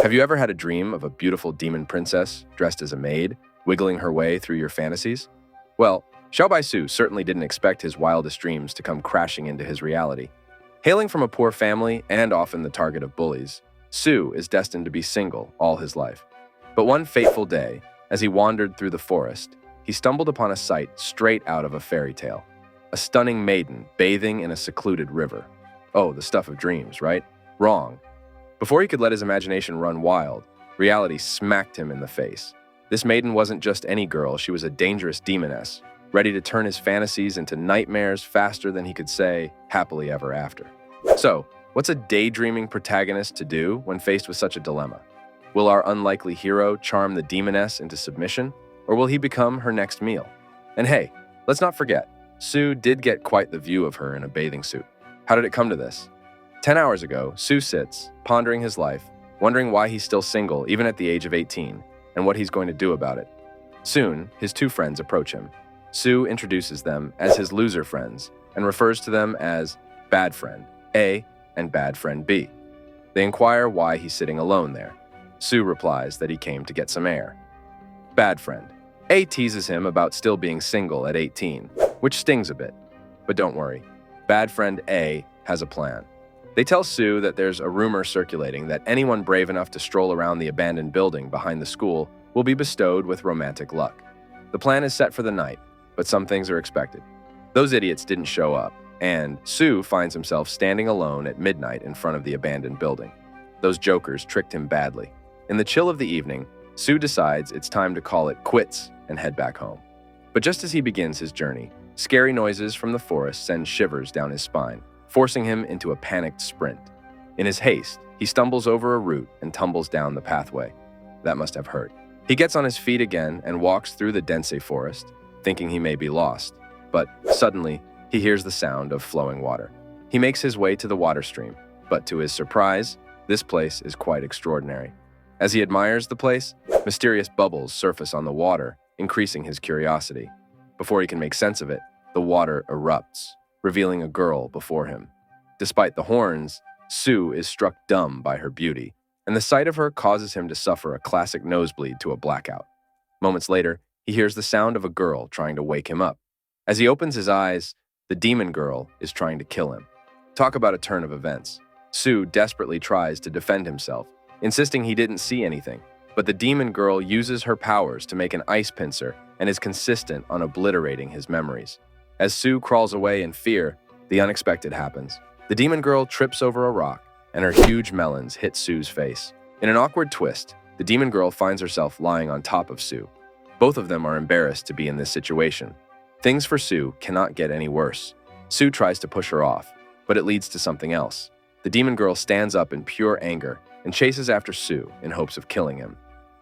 Have you ever had a dream of a beautiful demon princess dressed as a maid, wiggling her way through your fantasies? Well, Xiaobai Su certainly didn't expect his wildest dreams to come crashing into his reality. Hailing from a poor family and often the target of bullies, Su is destined to be single all his life. But one fateful day, as he wandered through the forest, he stumbled upon a sight straight out of a fairy tale. A stunning maiden bathing in a secluded river. Oh, the stuff of dreams, right? Wrong. Before he could let his imagination run wild, reality smacked him in the face. This maiden wasn't just any girl, she was a dangerous demoness, ready to turn his fantasies into nightmares faster than he could say, happily ever after. So, what's a daydreaming protagonist to do when faced with such a dilemma? Will our unlikely hero charm the demoness into submission, or will he become her next meal? And hey, let's not forget, Su did get quite the view of her in a bathing suit. How did it come to this? 10 hours ago, Su sits, pondering his life, wondering why he's still single even at the age of 18, and what he's going to do about it. Soon, his two friends approach him. Su introduces them as his loser friends and refers to them as Bad Friend A and Bad Friend B. They inquire why he's sitting alone there. Su replies that he came to get some air. Bad Friend A teases him about still being single at 18, which stings a bit. But don't worry, Bad Friend A has a plan. They tell Su that there's a rumor circulating that anyone brave enough to stroll around the abandoned building behind the school will be bestowed with romantic luck. The plan is set for the night, but some things are expected. Those idiots didn't show up, and Su finds himself standing alone at midnight in front of the abandoned building. Those jokers tricked him badly. In the chill of the evening, Su decides it's time to call it quits and head back home. But just as he begins his journey, scary noises from the forest send shivers down his spine, forcing him into a panicked sprint. In his haste, he stumbles over a root and tumbles down the pathway. That must have hurt. He gets on his feet again and walks through the dense forest, thinking he may be lost. But suddenly, he hears the sound of flowing water. He makes his way to the water stream, but to his surprise, this place is quite extraordinary. As he admires the place, mysterious bubbles surface on the water, increasing his curiosity. Before he can make sense of it, the water erupts, revealing a girl before him. Despite the horns, Su is struck dumb by her beauty, and the sight of her causes him to suffer a classic nosebleed to a blackout. Moments later, he hears the sound of a girl trying to wake him up. As he opens his eyes, the demon girl is trying to kill him. Talk about a turn of events. Su desperately tries to defend himself, insisting he didn't see anything, but the demon girl uses her powers to make an ice pincer and is consistent on obliterating his memories. As Su crawls away in fear, the unexpected happens. The demon girl trips over a rock, and her huge melons hit Su's face. In an awkward twist, the demon girl finds herself lying on top of Su. Both of them are embarrassed to be in this situation. Things for Su cannot get any worse. Su tries to push her off, but it leads to something else. The demon girl stands up in pure anger and chases after Su in hopes of killing him.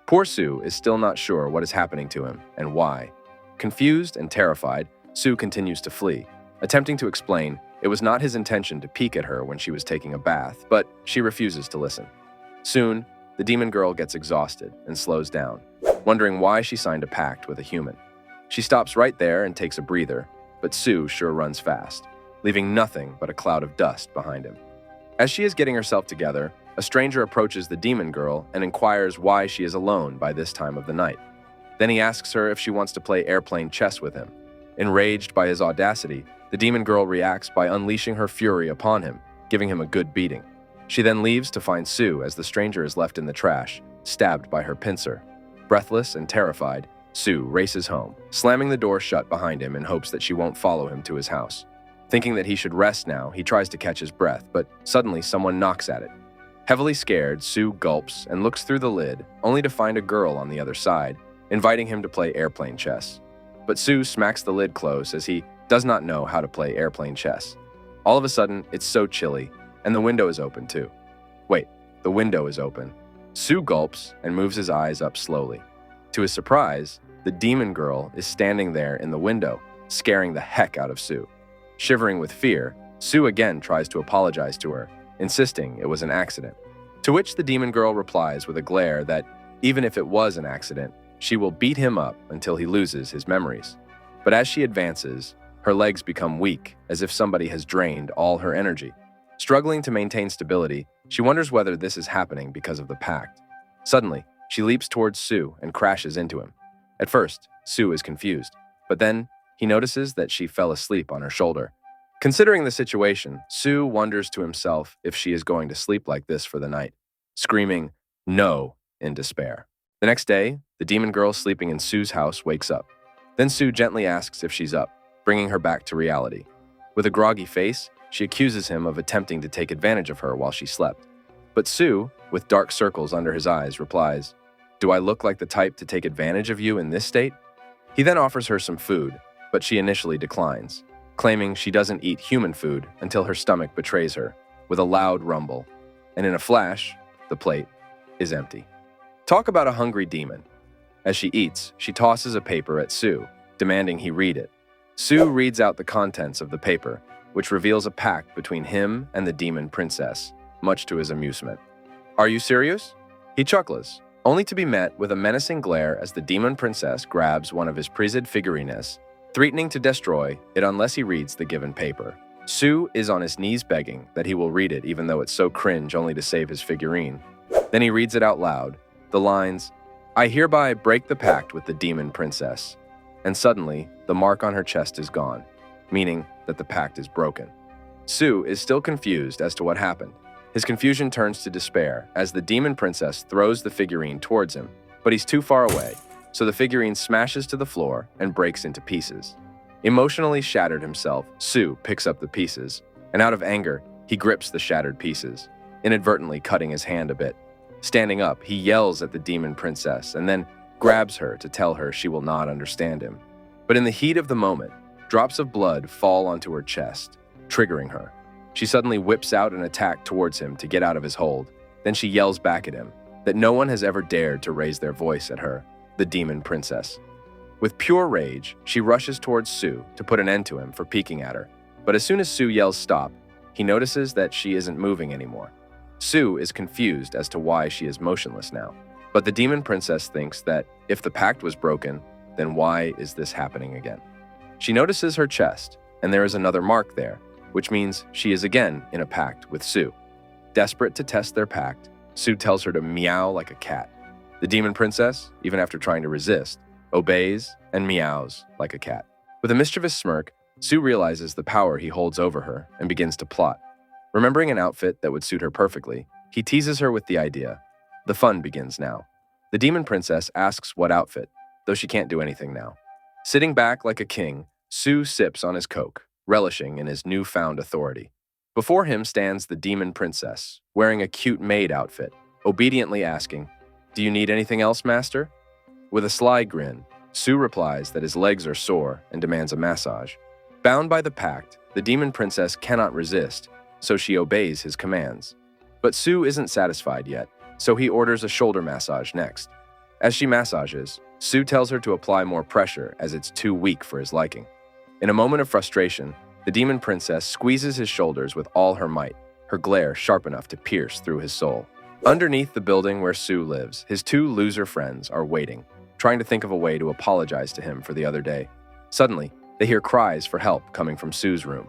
Poor Su is still not sure what is happening to him and why. Confused and terrified, Su continues to flee, attempting to explain it was not his intention to peek at her when she was taking a bath, but she refuses to listen. Soon, the demon girl gets exhausted and slows down, wondering why she signed a pact with a human. She stops right there and takes a breather, but Su sure runs fast, leaving nothing but a cloud of dust behind him. As she is getting herself together, a stranger approaches the demon girl and inquires why she is alone by this time of the night. Then he asks her if she wants to play airplane chess with him. Enraged by his audacity, the demon girl reacts by unleashing her fury upon him, giving him a good beating. She then leaves to find Su as the stranger is left in the trash, stabbed by her pincer. Breathless and terrified, Su races home, slamming the door shut behind him in hopes that she won't follow him to his house. Thinking that he should rest now, he tries to catch his breath, but suddenly someone knocks at it. Heavily scared, Su gulps and looks through the lid, only to find a girl on the other side, inviting him to play airplane chess. But Su smacks the lid close as he does not know how to play airplane chess. All of a sudden, it's so chilly, and the window is open too. Wait, the window is open. Su gulps and moves his eyes up slowly. To his surprise, the demon girl is standing there in the window, scaring the heck out of Su. Shivering with fear, Su again tries to apologize to her, insisting it was an accident. To which the demon girl replies with a glare that, even if it was an accident, she will beat him up until he loses his memories. But as she advances, her legs become weak, as if somebody has drained all her energy. Struggling to maintain stability, she wonders whether this is happening because of the pact. Suddenly, she leaps towards Sue and crashes into him. At first, Sue is confused, but then he notices that she fell asleep on her shoulder. Considering the situation, Sue wonders to himself if she is going to sleep like this for the night, screaming, "No," in despair. The next day, the demon girl sleeping in Sue's house wakes up. Then Sue gently asks if she's up, bringing her back to reality. With a groggy face, she accuses him of attempting to take advantage of her while she slept. But Sue, with dark circles under his eyes, replies, "Do I look like the type to take advantage of you in this state?" He then offers her some food, but she initially declines, claiming she doesn't eat human food until her stomach betrays her, with a loud rumble. And in a flash, the plate is empty. Talk about a hungry demon. As she eats, she tosses a paper at Sue, demanding he read it. Sue reads out the contents of the paper, which reveals a pact between him and the demon princess, much to his amusement. "Are you serious?" He chuckles, only to be met with a menacing glare as the demon princess grabs one of his prized figurines, threatening to destroy it unless he reads the given paper. Sue is on his knees begging that he will read it even though it's so cringe only to save his figurine. Then he reads it out loud, the lines, "I hereby break the pact with the demon princess." And suddenly, the mark on her chest is gone, meaning that the pact is broken. Sue is still confused as to what happened. His confusion turns to despair as the demon princess throws the figurine towards him, but he's too far away, so the figurine smashes to the floor and breaks into pieces. Emotionally shattered himself, Sue picks up the pieces, and out of anger, he grips the shattered pieces, inadvertently cutting his hand a bit. Standing up, he yells at the demon princess and then grabs her to tell her she will not understand him. But in the heat of the moment, drops of blood fall onto her chest, triggering her. She suddenly whips out an attack towards him to get out of his hold. Then she yells back at him that no one has ever dared to raise their voice at her, the demon princess. With pure rage, she rushes towards Sue to put an end to him for peeking at her. But as soon as Sue yells stop, he notices that she isn't moving anymore. Sue is confused as to why she is motionless now. But the demon princess thinks that if the pact was broken, then why is this happening again? She notices her chest, and there is another mark there, which means she is again in a pact with Sue. Desperate to test their pact, Sue tells her to meow like a cat. The demon princess, even after trying to resist, obeys and meows like a cat. With a mischievous smirk, Sue realizes the power he holds over her and begins to plot. Remembering an outfit that would suit her perfectly, he teases her with the idea. The fun begins now. The demon princess asks what outfit, though she can't do anything now. Sitting back like a king, Sue sips on his coke, relishing in his newfound authority. Before him stands the demon princess, wearing a cute maid outfit, obediently asking, "Do you need anything else, master?" With a sly grin, Sue replies that his legs are sore and demands a massage. Bound by the pact, the demon princess cannot resist, so she obeys his commands. But Sue isn't satisfied yet, so he orders a shoulder massage next. As she massages, Sue tells her to apply more pressure as it's too weak for his liking. In a moment of frustration, the demon princess squeezes his shoulders with all her might, her glare sharp enough to pierce through his soul. Underneath the building where Sue lives, his two loser friends are waiting, trying to think of a way to apologize to him for the other day. Suddenly, they hear cries for help coming from Sue's room.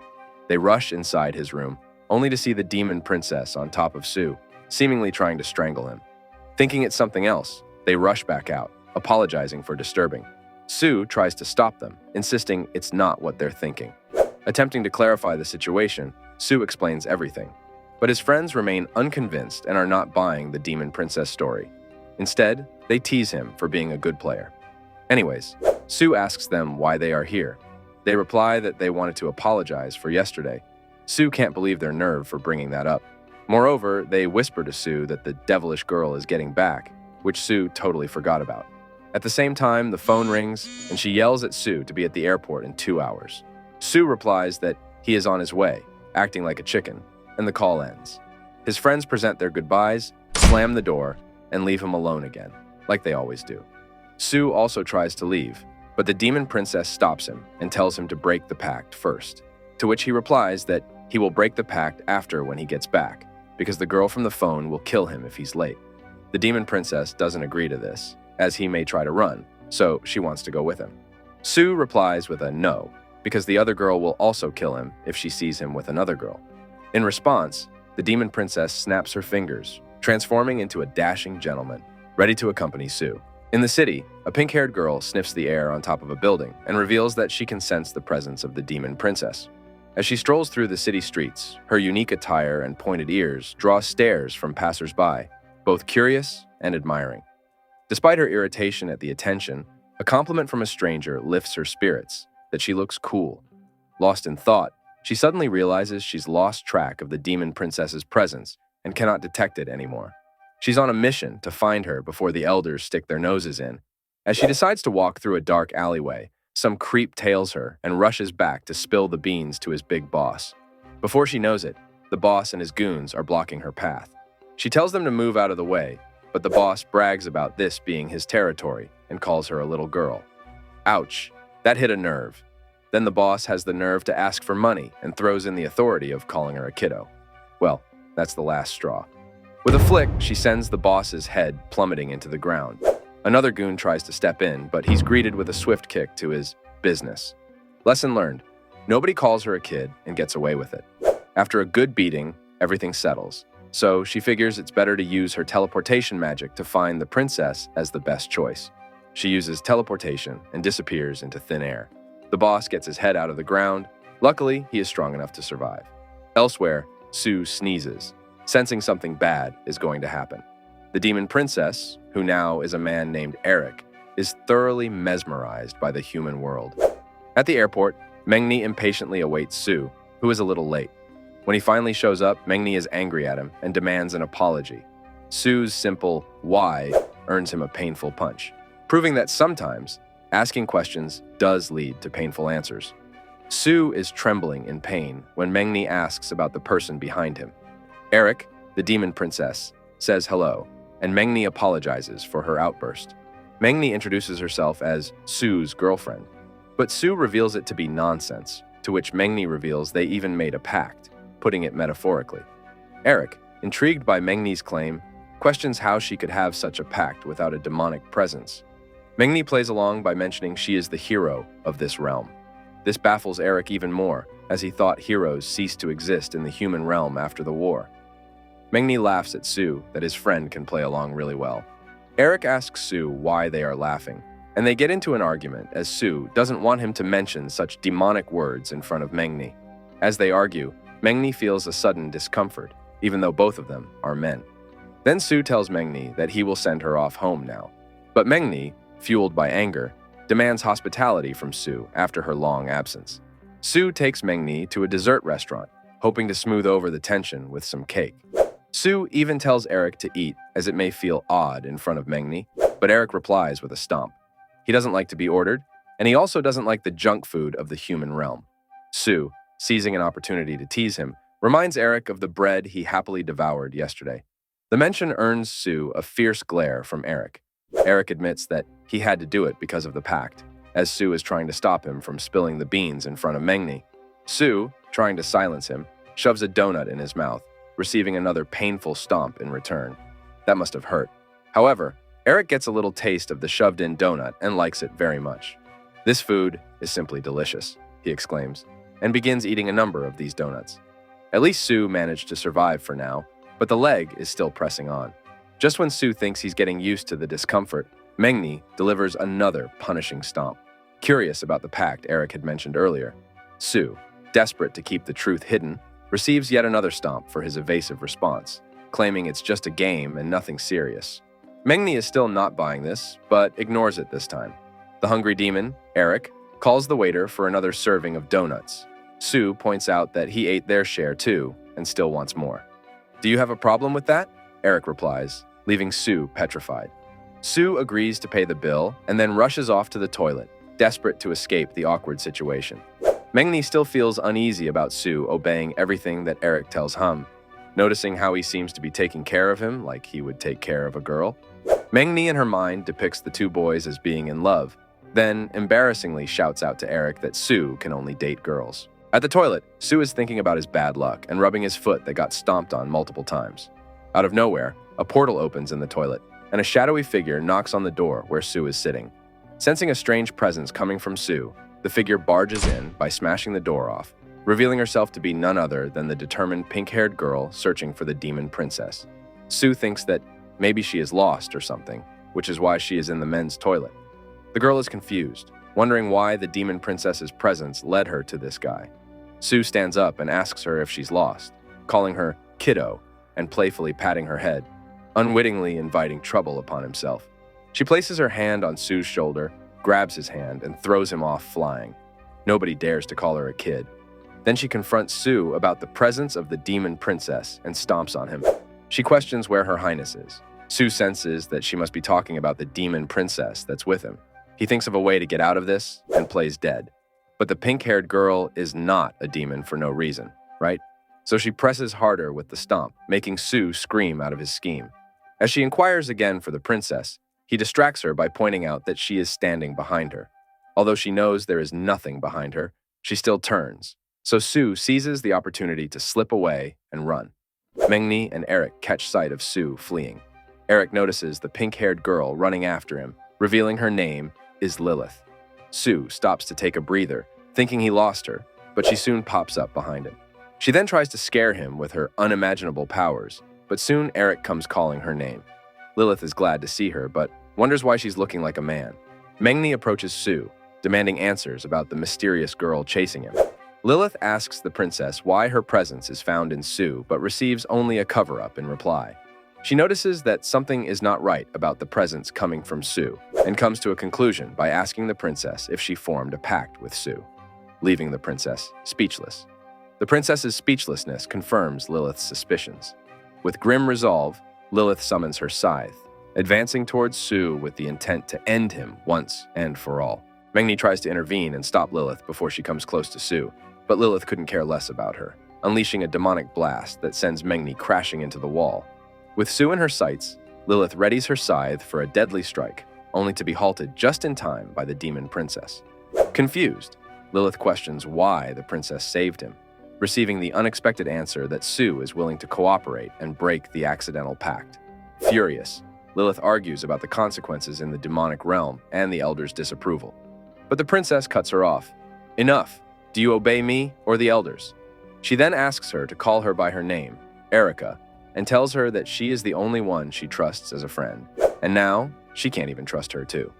They rush inside his room, only to see the demon princess on top of Sue, seemingly trying to strangle him. Thinking it's something else, they rush back out, apologizing for disturbing. Sue tries to stop them, insisting it's not what they're thinking. Attempting to clarify the situation, Sue explains everything. But his friends remain unconvinced and are not buying the demon princess story. Instead, they tease him for being a good player. Anyways, Sue asks them why they are here. They reply that they wanted to apologize for yesterday. Sue can't believe their nerve for bringing that up. Moreover, they whisper to Sue that the devilish girl is getting back, which Sue totally forgot about. At the same time, the phone rings, and she yells at Sue to be at the airport in 2 hours. Sue replies that he is on his way, acting like a chicken, and the call ends. His friends present their goodbyes, slam the door, and leave him alone again, like they always do. Sue also tries to leave, but the demon princess stops him and tells him to break the pact first, to which he replies that he will break the pact after when he gets back, because the girl from the phone will kill him if he's late. The demon princess doesn't agree to this, as he may try to run, so she wants to go with him. Sue replies with a no, because the other girl will also kill him if she sees him with another girl. In response, the demon princess snaps her fingers, transforming into a dashing gentleman. ready to accompany Sue. In the city, a pink-haired girl sniffs the air on top of a building and reveals that she can sense the presence of the demon princess. As she strolls through the city streets, her unique attire and pointed ears draw stares from passers-by, both curious and admiring. Despite her irritation at the attention, a compliment from a stranger lifts her spirits, that she looks cool. Lost in thought, she suddenly realizes she's lost track of the demon princess's presence and cannot detect it anymore. She's on a mission to find her before the elders stick their noses in. As she decides to walk through a dark alleyway, some creep tails her and rushes back to spill the beans to his big boss. Before she knows it, the boss and his goons are blocking her path. She tells them to move out of the way, but the boss brags about this being his territory and calls her a little girl. Ouch, that hit a nerve. Then the boss has the nerve to ask for money and throws in the authority of calling her a kiddo. Well, that's the last straw. With a flick, she sends the boss's head plummeting into the ground. Another goon tries to step in, but he's greeted with a swift kick to his business. Lesson learned. Nobody calls her a kid and gets away with it. After a good beating, everything settles. So she figures it's better to use her teleportation magic to find the princess as the best choice. She uses teleportation and disappears into thin air. The boss gets his head out of the ground. Luckily, he is strong enough to survive. Elsewhere, Sue sneezes, sensing something bad is going to happen. The demon princess, who now is a man named Eric, is thoroughly mesmerized by the human world. At the airport, Mengni impatiently awaits Sue, who is a little late. When he finally shows up, Mengni is angry at him and demands an apology. Sue's simple "why" earns him a painful punch, proving that sometimes asking questions does lead to painful answers. Sue is trembling in pain when Mengni asks about the person behind him. Eric, the demon princess, says hello, and Mengni apologizes for her outburst. Mengni introduces herself as Sue's girlfriend, but Sue reveals it to be nonsense, to which Mengni reveals they even made a pact, putting it metaphorically. Eric, intrigued by Mengni's claim, questions how she could have such a pact without a demonic presence. Mengni plays along by mentioning she is the hero of this realm. This baffles Eric even more, as he thought heroes ceased to exist in the human realm after the war. Mengni laughs at Sue that his friend can play along really well. Eric asks Sue why they are laughing, and they get into an argument as Sue doesn't want him to mention such demonic words in front of Mengni. As they argue, Mengni feels a sudden discomfort, even though both of them are men. Then Sue tells Mengni that he will send her off home now. But Mengni, fueled by anger, demands hospitality from Sue after her long absence. Sue takes Mengni to a dessert restaurant, hoping to smooth over the tension with some cake. Sue even tells Eric to eat, as it may feel odd in front of Mengni, but Eric replies with a stomp. He doesn't like to be ordered, and he also doesn't like the junk food of the human realm. Sue, seizing an opportunity to tease him, reminds Eric of the bread he happily devoured yesterday. The mention earns Sue a fierce glare from Eric. Eric admits that he had to do it because of the pact, as Sue is trying to stop him from spilling the beans in front of Mengni. Sue, trying to silence him, shoves a donut in his mouth, receiving another painful stomp in return. That must have hurt. However, Eric gets a little taste of the shoved-in donut and likes it very much. "This food is simply delicious," he exclaims, and begins eating a number of these donuts. At least Sue managed to survive for now, but the leg is still pressing on. Just when Sue thinks he's getting used to the discomfort, Mengni delivers another punishing stomp. Curious about the pact Eric had mentioned earlier, Sue, desperate to keep the truth hidden, receives yet another stomp for his evasive response, claiming it's just a game and nothing serious. Mengni is still not buying this, but ignores it this time. The hungry demon, Eric, calls the waiter for another serving of donuts. Sue points out that he ate their share too and still wants more. "Do you have a problem with that?" Eric replies, leaving Sue petrified. Sue agrees to pay the bill and then rushes off to the toilet, desperate to escape the awkward situation. Mengni still feels uneasy about Sue obeying everything that Eric tells him, noticing how he seems to be taking care of him like he would take care of a girl. Mengni in her mind depicts the two boys as being in love, then embarrassingly shouts out to Eric that Sue can only date girls. At the toilet, Sue is thinking about his bad luck and rubbing his foot that got stomped on multiple times. Out of nowhere, a portal opens in the toilet, and a shadowy figure knocks on the door where Sue is sitting. Sensing a strange presence coming from Sue, the figure barges in by smashing the door off, revealing herself to be none other than the determined pink-haired girl searching for the demon princess. Sue thinks that maybe she is lost or something, which is why she is in the men's toilet. The girl is confused, wondering why the demon princess's presence led her to this guy. Sue stands up and asks her if she's lost, calling her kiddo and playfully patting her head, unwittingly inviting trouble upon himself. She places her hand on Sue's shoulder, grabs his hand, and throws him off flying. Nobody dares to call her a kid. Then she confronts Sue about the presence of the demon princess and stomps on him. She questions where her highness is. Sue senses that she must be talking about the demon princess that's with him. He thinks of a way to get out of this and plays dead. But the pink-haired girl is not a demon for no reason, right? So she presses harder with the stomp, making Sue scream out of his scheme. As she inquires again for the princess, he distracts her by pointing out that she is standing behind her. Although she knows there is nothing behind her, she still turns. So Sue seizes the opportunity to slip away and run. Mengni and Eric catch sight of Sue fleeing. Eric notices the pink-haired girl running after him, revealing her name is Lilith. Sue stops to take a breather, thinking he lost her, but she soon pops up behind him. She then tries to scare him with her unimaginable powers, but soon Eric comes calling her name. Lilith is glad to see her, but wonders why she's looking like a man. Mengni approaches Sue, demanding answers about the mysterious girl chasing him. Lilith asks the princess why her presence is found in Sue, but receives only a cover-up in reply. She notices that something is not right about the presence coming from Sue, and comes to a conclusion by asking the princess if she formed a pact with Sue, leaving the princess speechless. The princess's speechlessness confirms Lilith's suspicions. With grim resolve, Lilith summons her scythe, advancing towards Sue with the intent to end him once and for all. Mengni tries to intervene and stop Lilith before she comes close to Sue, but Lilith couldn't care less about her, unleashing a demonic blast that sends Mengni crashing into the wall. With Sue in her sights, Lilith readies her scythe for a deadly strike, only to be halted just in time by the demon princess. Confused, Lilith questions why the princess saved him, receiving the unexpected answer that Sue is willing to cooperate and break the accidental pact. Furious, Lilith argues about the consequences in the demonic realm and the elders' disapproval. But the princess cuts her off. Enough! Do you obey me or the elders? She then asks her to call her by her name, Erica, and tells her that she is the only one she trusts as a friend. And now, she can't even trust her too.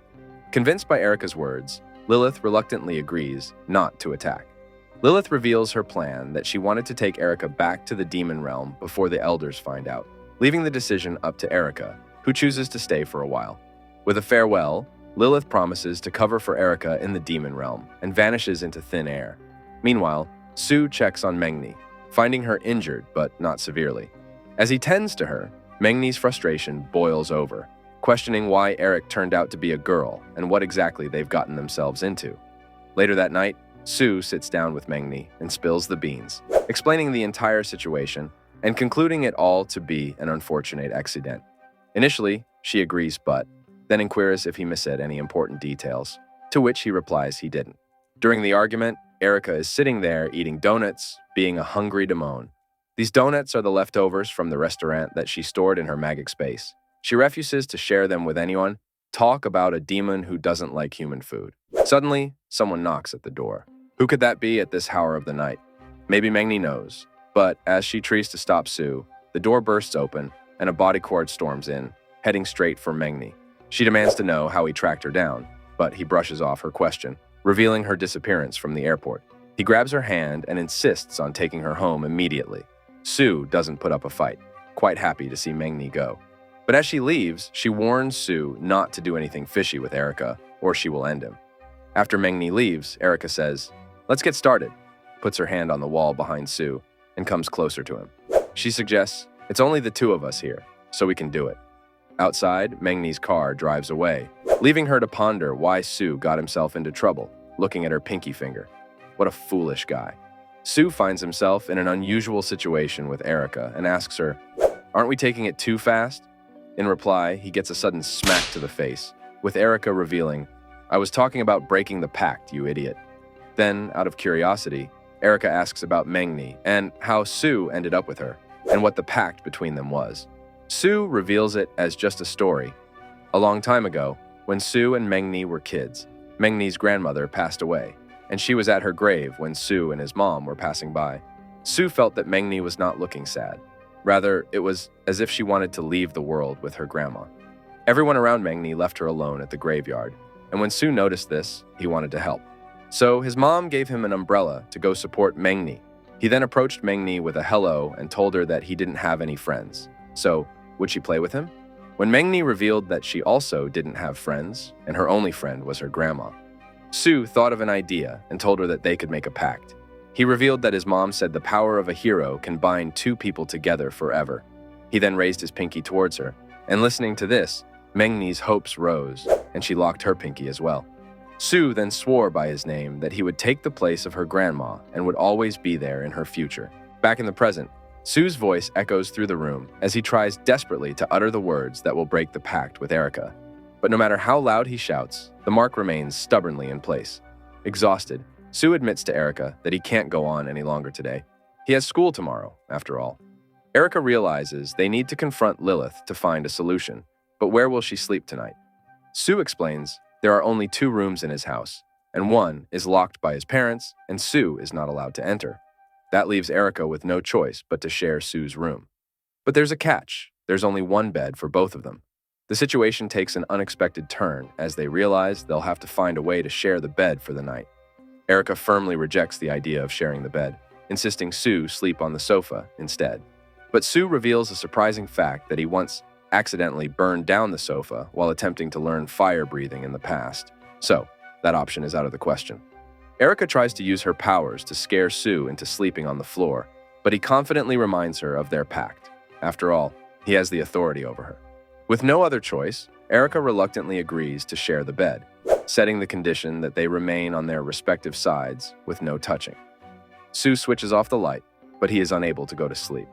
Convinced by Erica's words, Lilith reluctantly agrees not to attack. Lilith reveals her plan that she wanted to take Erica back to the demon realm before the elders find out, leaving the decision up to Erica, who chooses to stay for a while. With a farewell, Lilith promises to cover for Erica in the demon realm and vanishes into thin air. Meanwhile, Sue checks on Mengni, finding her injured but not severely. As he tends to her, Mengni's frustration boils over, questioning why Eric turned out to be a girl and what exactly they've gotten themselves into. Later that night, Sue sits down with Mengni and spills the beans, explaining the entire situation and concluding it all to be an unfortunate accident. Initially, she agrees but then inquires if he missaid any important details, to which he replies he didn't. During the argument, Erica is sitting there eating donuts, being a hungry demon. These donuts are the leftovers from the restaurant that she stored in her magic space. She refuses to share them with anyone. Talk about a demon who doesn't like human food. Suddenly, someone knocks at the door. Who could that be at this hour of the night? Maybe Mengni knows, but as she tries to stop Sue, the door bursts open and a bodyguard storms in, heading straight for Mengni. She demands to know how he tracked her down, but he brushes off her question, revealing her disappearance from the airport. He grabs her hand and insists on taking her home immediately. Sue doesn't put up a fight, quite happy to see Mengni go. But as she leaves, she warns Sue not to do anything fishy with Erica, or she will end him. After Mengni leaves, Erica says, "Let's get started," puts her hand on the wall behind Sue, and comes closer to him. She suggests, "It's only the two of us here, so we can do it." Outside, Mengni's car drives away, leaving her to ponder why Sue got himself into trouble, looking at her pinky finger. What a foolish guy. Sue finds himself in an unusual situation with Erica and asks her, "Aren't we taking it too fast?" In reply, he gets a sudden smack to the face, with Erica revealing, "I was talking about breaking the pact, you idiot." Then, out of curiosity, Erica asks about Mengni and how Sue ended up with her, and what the pact between them was. Sue reveals it as just a story. A long time ago, when Sue and Mengni were kids, Mengni's grandmother passed away, and she was at her grave when Sue and his mom were passing by. Sue felt that Mengni was not looking sad. Rather, it was as if she wanted to leave the world with her grandma. Everyone around Mengni left her alone at the graveyard, and when Sue noticed this, he wanted to help. So his mom gave him an umbrella to go support Mengni. He then approached Mengni with a hello and told her that he didn't have any friends. So, would she play with him? When Mengni revealed that she also didn't have friends, and her only friend was her grandma, Sue thought of an idea and told her that they could make a pact. He revealed that his mom said the power of a hero can bind two people together forever. He then raised his pinky towards her, and listening to this, Mengni's hopes rose, and she locked her pinky as well. Sue then swore by his name that he would take the place of her grandma and would always be there in her future. Back in the present, Sue's voice echoes through the room as he tries desperately to utter the words that will break the pact with Erica. But no matter how loud he shouts, the mark remains stubbornly in place. Exhausted, Sue admits to Erica that he can't go on any longer today. He has school tomorrow, after all. Erica realizes they need to confront Lilith to find a solution, but where will she sleep tonight? Sue explains there are only 2 rooms in his house, and one is locked by his parents, and Sue is not allowed to enter. That leaves Erica with no choice but to share Sue's room. But there's a catch. There's only one bed for both of them. The situation takes an unexpected turn as they realize they'll have to find a way to share the bed for the night. Erica firmly rejects the idea of sharing the bed, insisting Sue sleep on the sofa instead. But Sue reveals a surprising fact that he once accidentally burned down the sofa while attempting to learn fire breathing in the past. So, that option is out of the question. Erica tries to use her powers to scare Sue into sleeping on the floor, but he confidently reminds her of their pact. After all, he has the authority over her. With no other choice, Erica reluctantly agrees to share the bed, setting the condition that they remain on their respective sides with no touching. Sue switches off the light, but he is unable to go to sleep.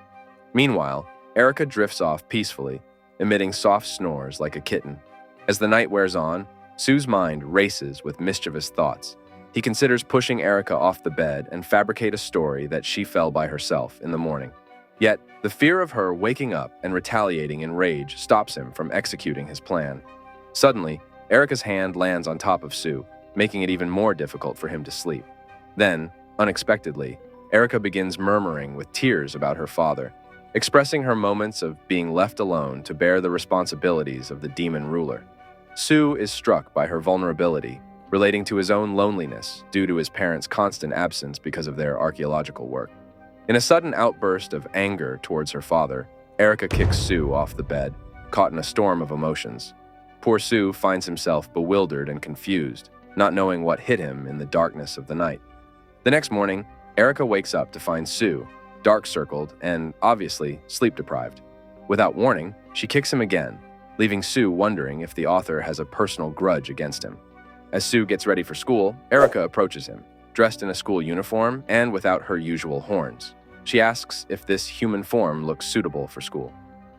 Meanwhile, Erica drifts off peacefully, emitting soft snores like a kitten. As the night wears on, Sue's mind races with mischievous thoughts. He considers pushing Erica off the bed and fabricate a story that she fell by herself in the morning. Yet, the fear of her waking up and retaliating in rage stops him from executing his plan. Suddenly, Erica's hand lands on top of Sue, making it even more difficult for him to sleep. Then, unexpectedly, Erica begins murmuring with tears about her father, expressing her moments of being left alone to bear the responsibilities of the demon ruler. Sue is struck by her vulnerability, relating to his own loneliness due to his parents' constant absence because of their archaeological work. In a sudden outburst of anger towards her father, Erica kicks Sue off the bed, caught in a storm of emotions. Poor Sue finds himself bewildered and confused, not knowing what hit him in the darkness of the night. The next morning, Erica wakes up to find Sue, dark-circled and, obviously, sleep-deprived. Without warning, she kicks him again, leaving Sue wondering if the author has a personal grudge against him. As Sue gets ready for school, Erica approaches him, dressed in a school uniform and without her usual horns. She asks if this human form looks suitable for school.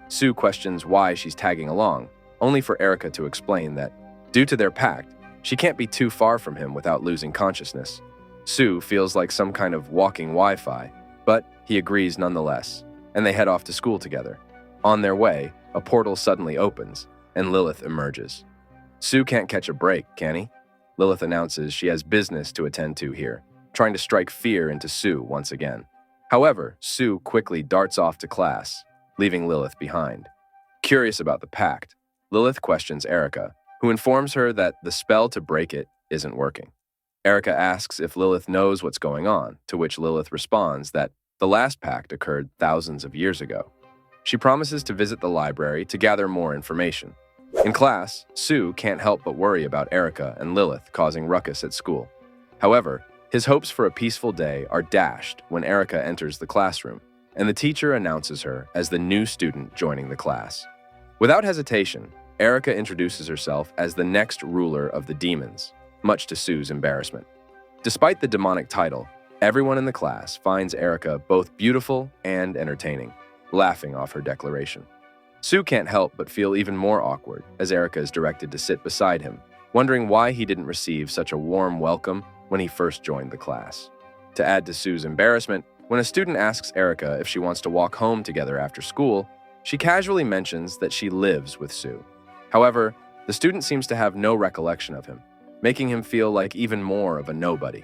Sue questions why she's tagging along, only for Erica to explain that, due to their pact, she can't be too far from him without losing consciousness. Sue feels like some kind of walking Wi-Fi, but he agrees nonetheless, and they head off to school together. On their way, a portal suddenly opens, and Lilith emerges. Sue can't catch a break, can he? Lilith announces she has business to attend to here, trying to strike fear into Sue once again. However, Sue quickly darts off to class, leaving Lilith behind. Curious about the pact, Lilith questions Erica, who informs her that the spell to break it isn't working. Erica asks if Lilith knows what's going on, to which Lilith responds that the last pact occurred thousands of years ago. She promises to visit the library to gather more information. In class, Sue can't help but worry about Erica and Lilith causing ruckus at school. However, his hopes for a peaceful day are dashed when Erica enters the classroom, and the teacher announces her as the new student joining the class. Without hesitation, Erica introduces herself as the next ruler of the demons, much to Sue's embarrassment. Despite the demonic title, everyone in the class finds Erica both beautiful and entertaining, laughing off her declaration. Sue can't help but feel even more awkward as Erica is directed to sit beside him, wondering why he didn't receive such a warm welcome when he first joined the class. To add to Sue's embarrassment, when a student asks Erica if she wants to walk home together after school, she casually mentions that she lives with Sue. However, the student seems to have no recollection of him, making him feel like even more of a nobody.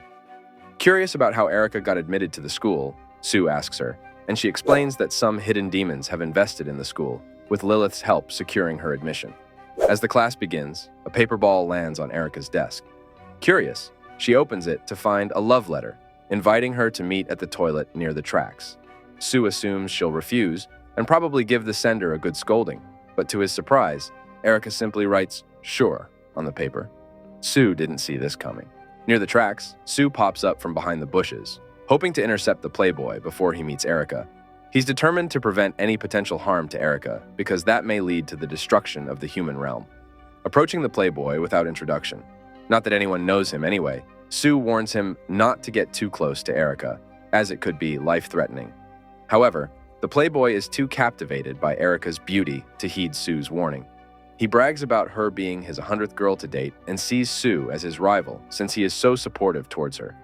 Curious about how Erica got admitted to the school, Sue asks her, and she explains that some hidden demons have invested in the school, with Lilith's help securing her admission. As the class begins, a paper ball lands on Erica's desk. Curious, she opens it to find a love letter, inviting her to meet at the toilet near the tracks. Sue assumes she'll refuse and probably give the sender a good scolding, but to his surprise, Erica simply writes, "Sure," on the paper. Sue didn't see this coming. Near the tracks, Sue pops up from behind the bushes, hoping to intercept the playboy before he meets Erica. He's determined to prevent any potential harm to Erica because that may lead to the destruction of the human realm. Approaching the playboy without introduction, not that anyone knows him anyway, Sue warns him not to get too close to Erica, as it could be life-threatening. However, the playboy is too captivated by Erica's beauty to heed Sue's warning. He brags about her being his 100th girl to date and sees Sue as his rival since he is so supportive towards her.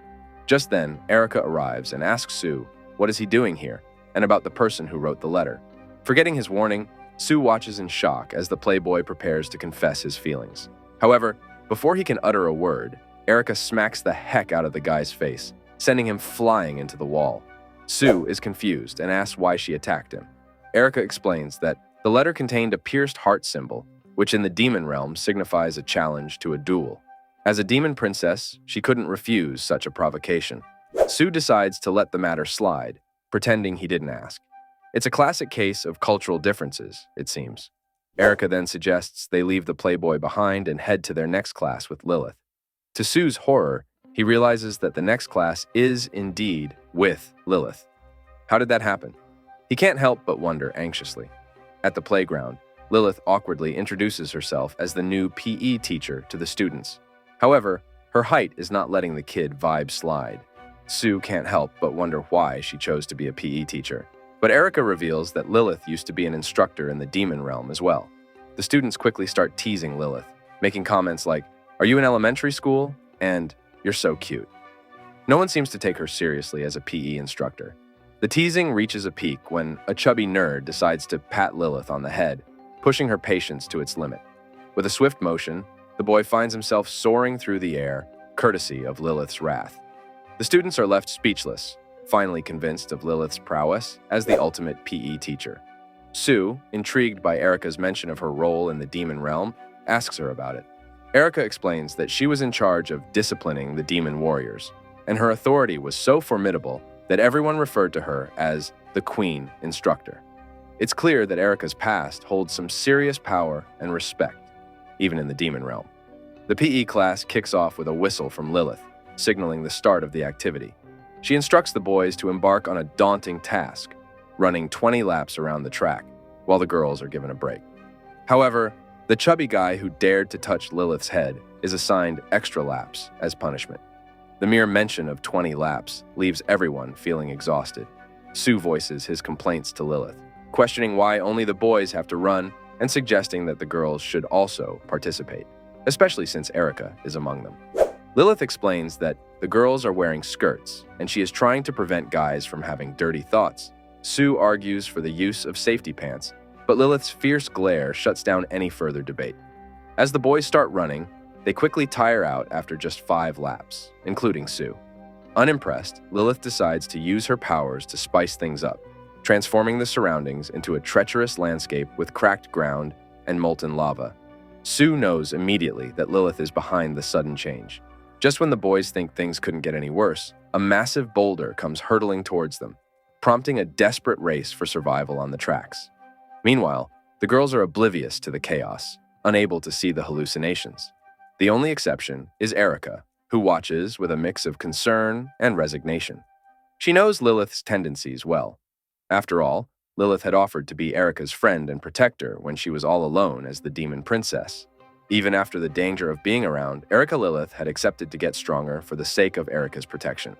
Just then, Erica arrives and asks Sue, what is he doing here, and about the person who wrote the letter. Forgetting his warning, Sue watches in shock as the playboy prepares to confess his feelings. However, before he can utter a word, Erica smacks the heck out of the guy's face, sending him flying into the wall. Sue is confused and asks why she attacked him. Erica explains that the letter contained a pierced heart symbol, which in the demon realm signifies a challenge to a duel. As a demon princess, she couldn't refuse such a provocation. Sue decides to let the matter slide, pretending he didn't ask. It's a classic case of cultural differences, it seems. Erica then suggests they leave the playboy behind and head to their next class with Lilith. To Sue's horror, he realizes that the next class is indeed with Lilith. How did that happen? He can't help but wonder anxiously. At the playground, Lilith awkwardly introduces herself as the new PE teacher to the students. However, her height is not letting the kid vibe slide. Sue can't help but wonder why she chose to be a PE teacher. But Erica reveals that Lilith used to be an instructor in the demon realm as well. The students quickly start teasing Lilith, making comments like, "Are you in elementary school?" and "You're so cute." No one seems to take her seriously as a PE instructor. The teasing reaches a peak when a chubby nerd decides to pat Lilith on the head, pushing her patience to its limit. With a swift motion, the boy finds himself soaring through the air, courtesy of Lilith's wrath. The students are left speechless, finally convinced of Lilith's prowess as the ultimate PE teacher. Sue, intrigued by Erica's mention of her role in the demon realm, asks her about it. Erica explains that she was in charge of disciplining the demon warriors, and her authority was so formidable that everyone referred to her as the Queen Instructor. It's clear that Erica's past holds some serious power and respect, even in the demon realm. The PE class kicks off with a whistle from Lilith, signaling the start of the activity. She instructs the boys to embark on a daunting task, running 20 laps around the track, while the girls are given a break. However, the chubby guy who dared to touch Lilith's head is assigned extra laps as punishment. The mere mention of 20 laps leaves everyone feeling exhausted. Sue voices his complaints to Lilith, questioning why only the boys have to run and suggesting that the girls should also participate, especially since Erica is among them. Lilith explains that the girls are wearing skirts and she is trying to prevent guys from having dirty thoughts. Sue argues for the use of safety pants, but Lilith's fierce glare shuts down any further debate. As the boys start running, they quickly tire out after just 5 laps, including Sue. Unimpressed, Lilith decides to use her powers to spice things up, transforming the surroundings into a treacherous landscape with cracked ground and molten lava. Sue knows immediately that Lilith is behind the sudden change. Just when the boys think things couldn't get any worse, a massive boulder comes hurtling towards them, prompting a desperate race for survival on the tracks. Meanwhile, the girls are oblivious to the chaos, unable to see the hallucinations. The only exception is Erica, who watches with a mix of concern and resignation. She knows Lilith's tendencies well. After all, Lilith had offered to be Erica's friend and protector when she was all alone as the demon princess. Even after the danger of being around, Erica Lilith had accepted to get stronger for the sake of Erica's protection.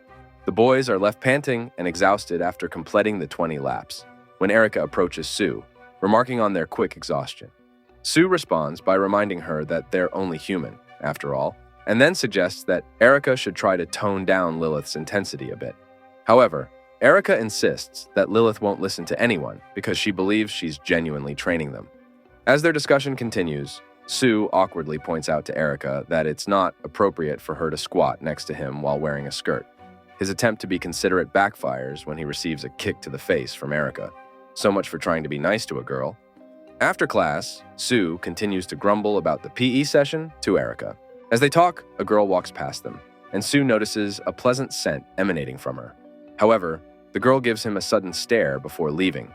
The boys are left panting and exhausted after completing the 20 laps, when Erica approaches Sue, remarking on their quick exhaustion. Sue responds by reminding her that they're only human, after all, and then suggests that Erica should try to tone down Lilith's intensity a bit. However, Erica insists that Lilith won't listen to anyone because she believes she's genuinely training them. As their discussion continues, Sue awkwardly points out to Erica that it's not appropriate for her to squat next to him while wearing a skirt. His attempt to be considerate backfires when he receives a kick to the face from Erica. So much for trying to be nice to a girl. After class, Sue continues to grumble about the PE session to Erica. As they talk, a girl walks past them, and Sue notices a pleasant scent emanating from her. However, the girl gives him a sudden stare before leaving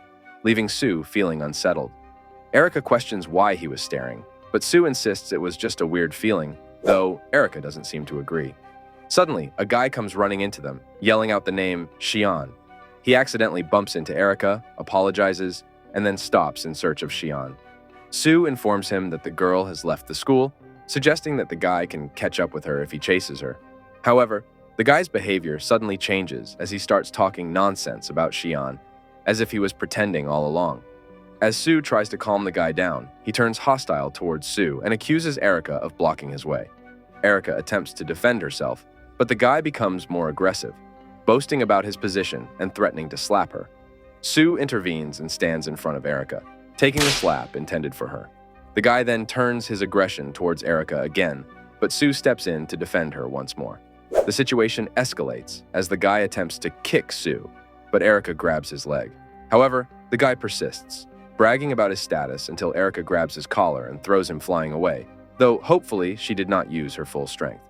Sue feeling unsettled. Erica questions why he was staring, but Sue insists it was just a weird feeling, though Erica doesn't seem to agree. Suddenly, a guy comes running into them, yelling out the name Xian. He accidentally bumps into Erica, apologizes, and then stops in search of Xian. Sue informs him that the girl has left the school, suggesting that the guy can catch up with her if he chases her. However, the guy's behavior suddenly changes as he starts talking nonsense about Xian, as if he was pretending all along. As Sue tries to calm the guy down, he turns hostile towards Sue and accuses Erica of blocking his way. Erica attempts to defend herself, but the guy becomes more aggressive, boasting about his position and threatening to slap her. Sue intervenes and stands in front of Erica, taking the slap intended for her. The guy then turns his aggression towards Erica again, but Sue steps in to defend her once more. The situation escalates as the guy attempts to kick Sue, but Erica grabs his leg. However, the guy persists, bragging about his status until Erica grabs his collar and throws him flying away, though hopefully she did not use her full strength.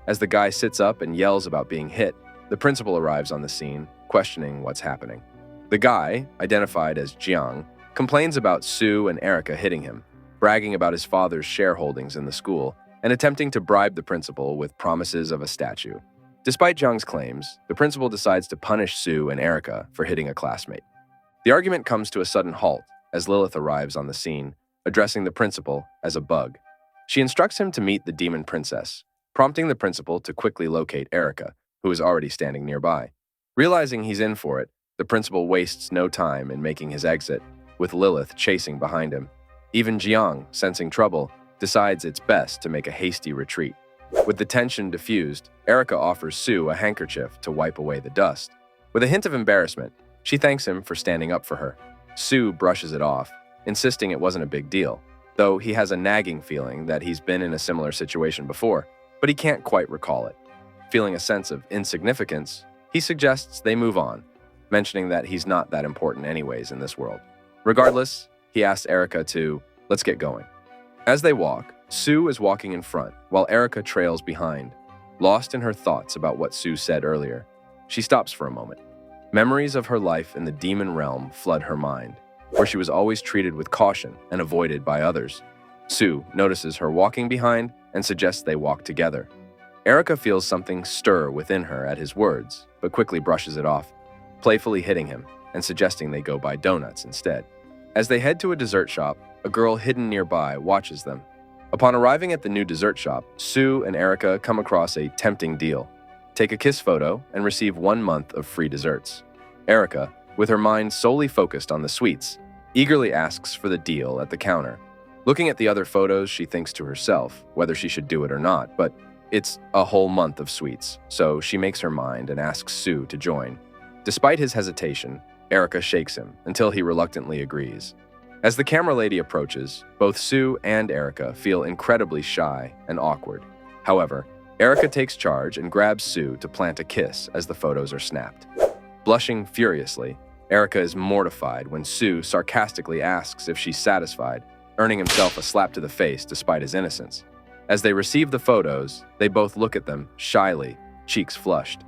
As the guy sits up and yells about being hit, the principal arrives on the scene, questioning what's happening. The guy, identified as Jiang, complains about Sue and Erica hitting him, bragging about his father's shareholdings in the school, and attempting to bribe the principal with promises of a statue. Despite Jiang's claims, the principal decides to punish Sue and Erica for hitting a classmate. The argument comes to a sudden halt as Lilith arrives on the scene, addressing the principal as a bug. She instructs him to meet the demon princess, prompting the principal to quickly locate Erica, who is already standing nearby. Realizing he's in for it, the principal wastes no time in making his exit, with Lilith chasing behind him. Even Jiang, sensing trouble, decides it's best to make a hasty retreat. With the tension diffused, Erica offers Sue a handkerchief to wipe away the dust. With a hint of embarrassment, she thanks him for standing up for her. Sue brushes it off, insisting it wasn't a big deal, though he has a nagging feeling that he's been in a similar situation before, but he can't quite recall it. Feeling a sense of insignificance, he suggests they move on, mentioning that he's not that important anyways in this world. Regardless, he asks Erica to, let's get going. As they walk, Sue is walking in front, while Erica trails behind, lost in her thoughts about what Sue said earlier. She stops for a moment. Memories of her life in the demon realm flood her mind, where she was always treated with caution and avoided by others. Sue notices her walking behind and suggests they walk together. Erica feels something stir within her at his words, but quickly brushes it off, playfully hitting him and suggesting they go buy donuts instead. As they head to a dessert shop, a girl hidden nearby watches them. Upon arriving at the new dessert shop, Sue and Erica come across a tempting deal. Take a kiss photo and receive 1 month of free desserts. Erica, with her mind solely focused on the sweets, eagerly asks for the deal at the counter. Looking at the other photos, she thinks to herself whether she should do it or not, but it's a whole month of sweets, so she makes her mind and asks Sue to join. Despite his hesitation, Erica shakes him until he reluctantly agrees. As the camera lady approaches, both Sue and Erica feel incredibly shy and awkward. However, Erica takes charge and grabs Sue to plant a kiss as the photos are snapped. Blushing furiously, Erica is mortified when Sue sarcastically asks if she's satisfied, earning himself a slap to the face despite his innocence. As they receive the photos, they both look at them shyly, cheeks flushed.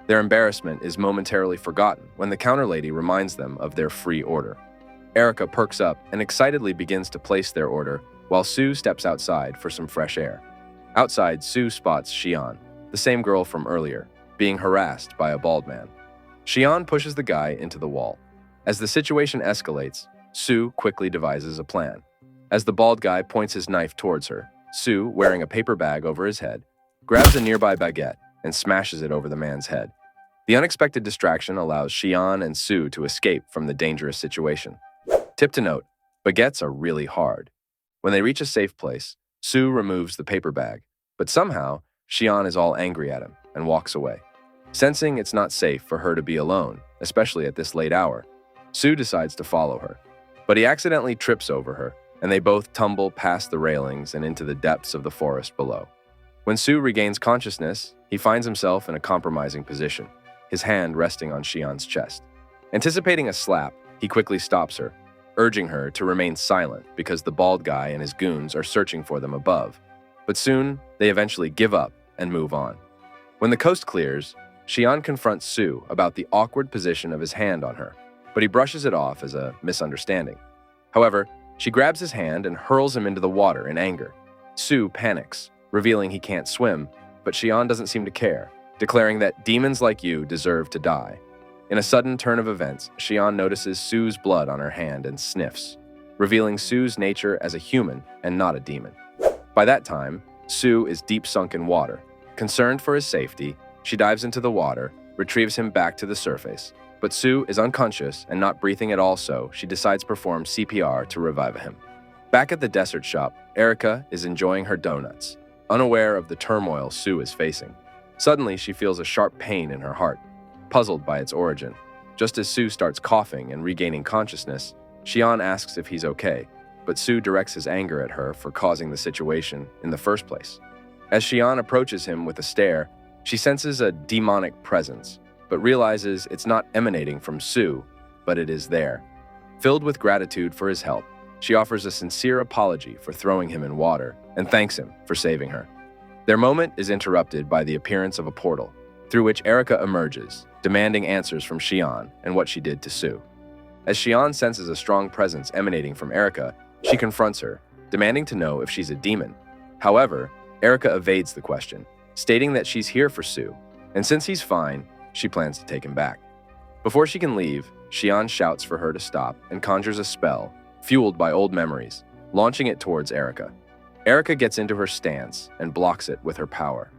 Their embarrassment is momentarily forgotten when the counter lady reminds them of their free order. Erica perks up and excitedly begins to place their order, while Sue steps outside for some fresh air. Outside, Sue spots Xian, the same girl from earlier, being harassed by a bald man. Xian pushes the guy into the wall. As the situation escalates, Sue quickly devises a plan. As the bald guy points his knife towards her, Sue, wearing a paper bag over his head, grabs a nearby baguette and smashes it over the man's head. The unexpected distraction allows Xian and Sue to escape from the dangerous situation. Tip to note, baguettes are really hard. When they reach a safe place, Sue removes the paper bag, but somehow, Xian is all angry at him and walks away. Sensing it's not safe for her to be alone, especially at this late hour, Sue decides to follow her. But he accidentally trips over her, and they both tumble past the railings and into the depths of the forest below. When Sue regains consciousness, he finds himself in a compromising position. his hand resting on Xian's chest. Anticipating a slap, he quickly stops her, urging her to remain silent because the bald guy and his goons are searching for them above. But soon, they eventually give up and move on. When the coast clears, Xian confronts Su about the awkward position of his hand on her, but he brushes it off as a misunderstanding. However, she grabs his hand and hurls him into the water in anger. Su panics, revealing he can't swim, but Xian doesn't seem to care, declaring that demons like you deserve to die. In a sudden turn of events, Xian notices Su's blood on her hand and sniffs, revealing Su's nature as a human and not a demon. By that time, Su is deep sunk in water. Concerned for his safety, she dives into the water, retrieves him back to the surface. But Su is unconscious and not breathing at all, so she decides to perform CPR to revive him. Back at the dessert shop, Erica is enjoying her donuts, unaware of the turmoil Su is facing. Suddenly, she feels a sharp pain in her heart, puzzled by its origin. Just as Su starts coughing and regaining consciousness, Xian asks if he's okay, but Su directs his anger at her for causing the situation in the first place. As Xian approaches him with a stare, she senses a demonic presence, but realizes it's not emanating from Su, but it is there. Filled with gratitude for his help, she offers a sincere apology for throwing him in water and thanks him for saving her. Their moment is interrupted by the appearance of a portal, through which Erica emerges, demanding answers from Xian and what she did to Su. As Xian senses a strong presence emanating from Erica, she confronts her, demanding to know if she's a demon. However, Erica evades the question, stating that she's here for Su, and since he's fine, she plans to take him back. Before she can leave, Xian shouts for her to stop and conjures a spell, fueled by old memories, launching it towards Erica. Erica gets into her stance and blocks it with her power.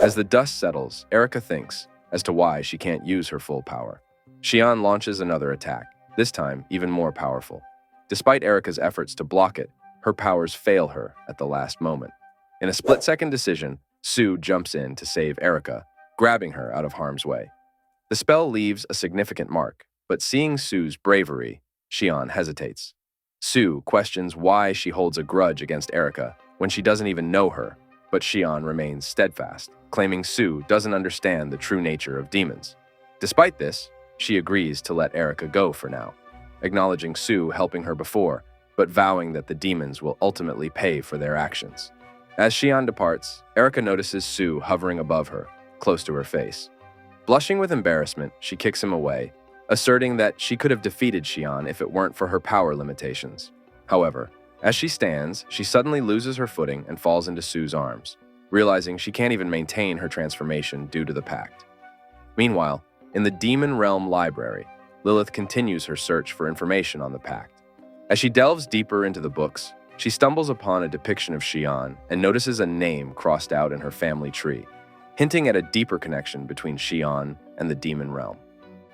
As the dust settles, Erica thinks as to why she can't use her full power. Xian launches another attack, this time even more powerful. Despite Erica's efforts to block it, her powers fail her at the last moment. In a split-second decision, Su jumps in to save Erica, grabbing her out of harm's way. The spell leaves a significant mark, but seeing Su's bravery, Xian hesitates. Su questions why she holds a grudge against Erica when she doesn't even know her, but Xian remains steadfast, claiming Su doesn't understand the true nature of demons. Despite this, she agrees to let Erica go for now, acknowledging Su helping her before, but vowing that the demons will ultimately pay for their actions. As Xian departs, Erica notices Su hovering above her, close to her face. Blushing with embarrassment, she kicks him away, asserting that she could have defeated Xian if it weren't for her power limitations. However, as she stands, she suddenly loses her footing and falls into Su's arms, realizing she can't even maintain her transformation due to the pact. Meanwhile, in the Demon Realm Library, Lilith continues her search for information on the pact. As she delves deeper into the books, she stumbles upon a depiction of Xian and notices a name crossed out in her family tree, hinting at a deeper connection between Xian and the Demon Realm.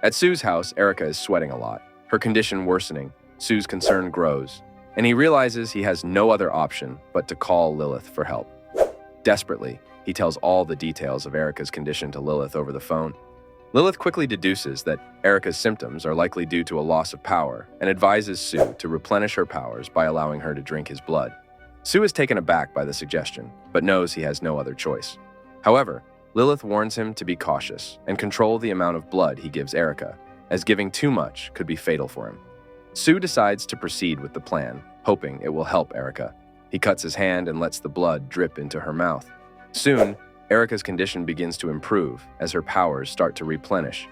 At Su's house, Erica is sweating a lot, her condition worsening. Su's concern grows, and he realizes he has no other option but to call Lilith for help. Desperately, he tells all the details of Erica's condition to Lilith over the phone. Lilith quickly deduces that Erica's symptoms are likely due to a loss of power and advises Su to replenish her powers by allowing her to drink his blood. Su is taken aback by the suggestion, but knows he has no other choice. However, Lilith warns him to be cautious and control the amount of blood he gives Erica, as giving too much could be fatal for him. Su decides to proceed with the plan, hoping it will help Erica. He cuts his hand and lets the blood drip into her mouth. Soon, Erica's condition begins to improve as her powers start to replenish.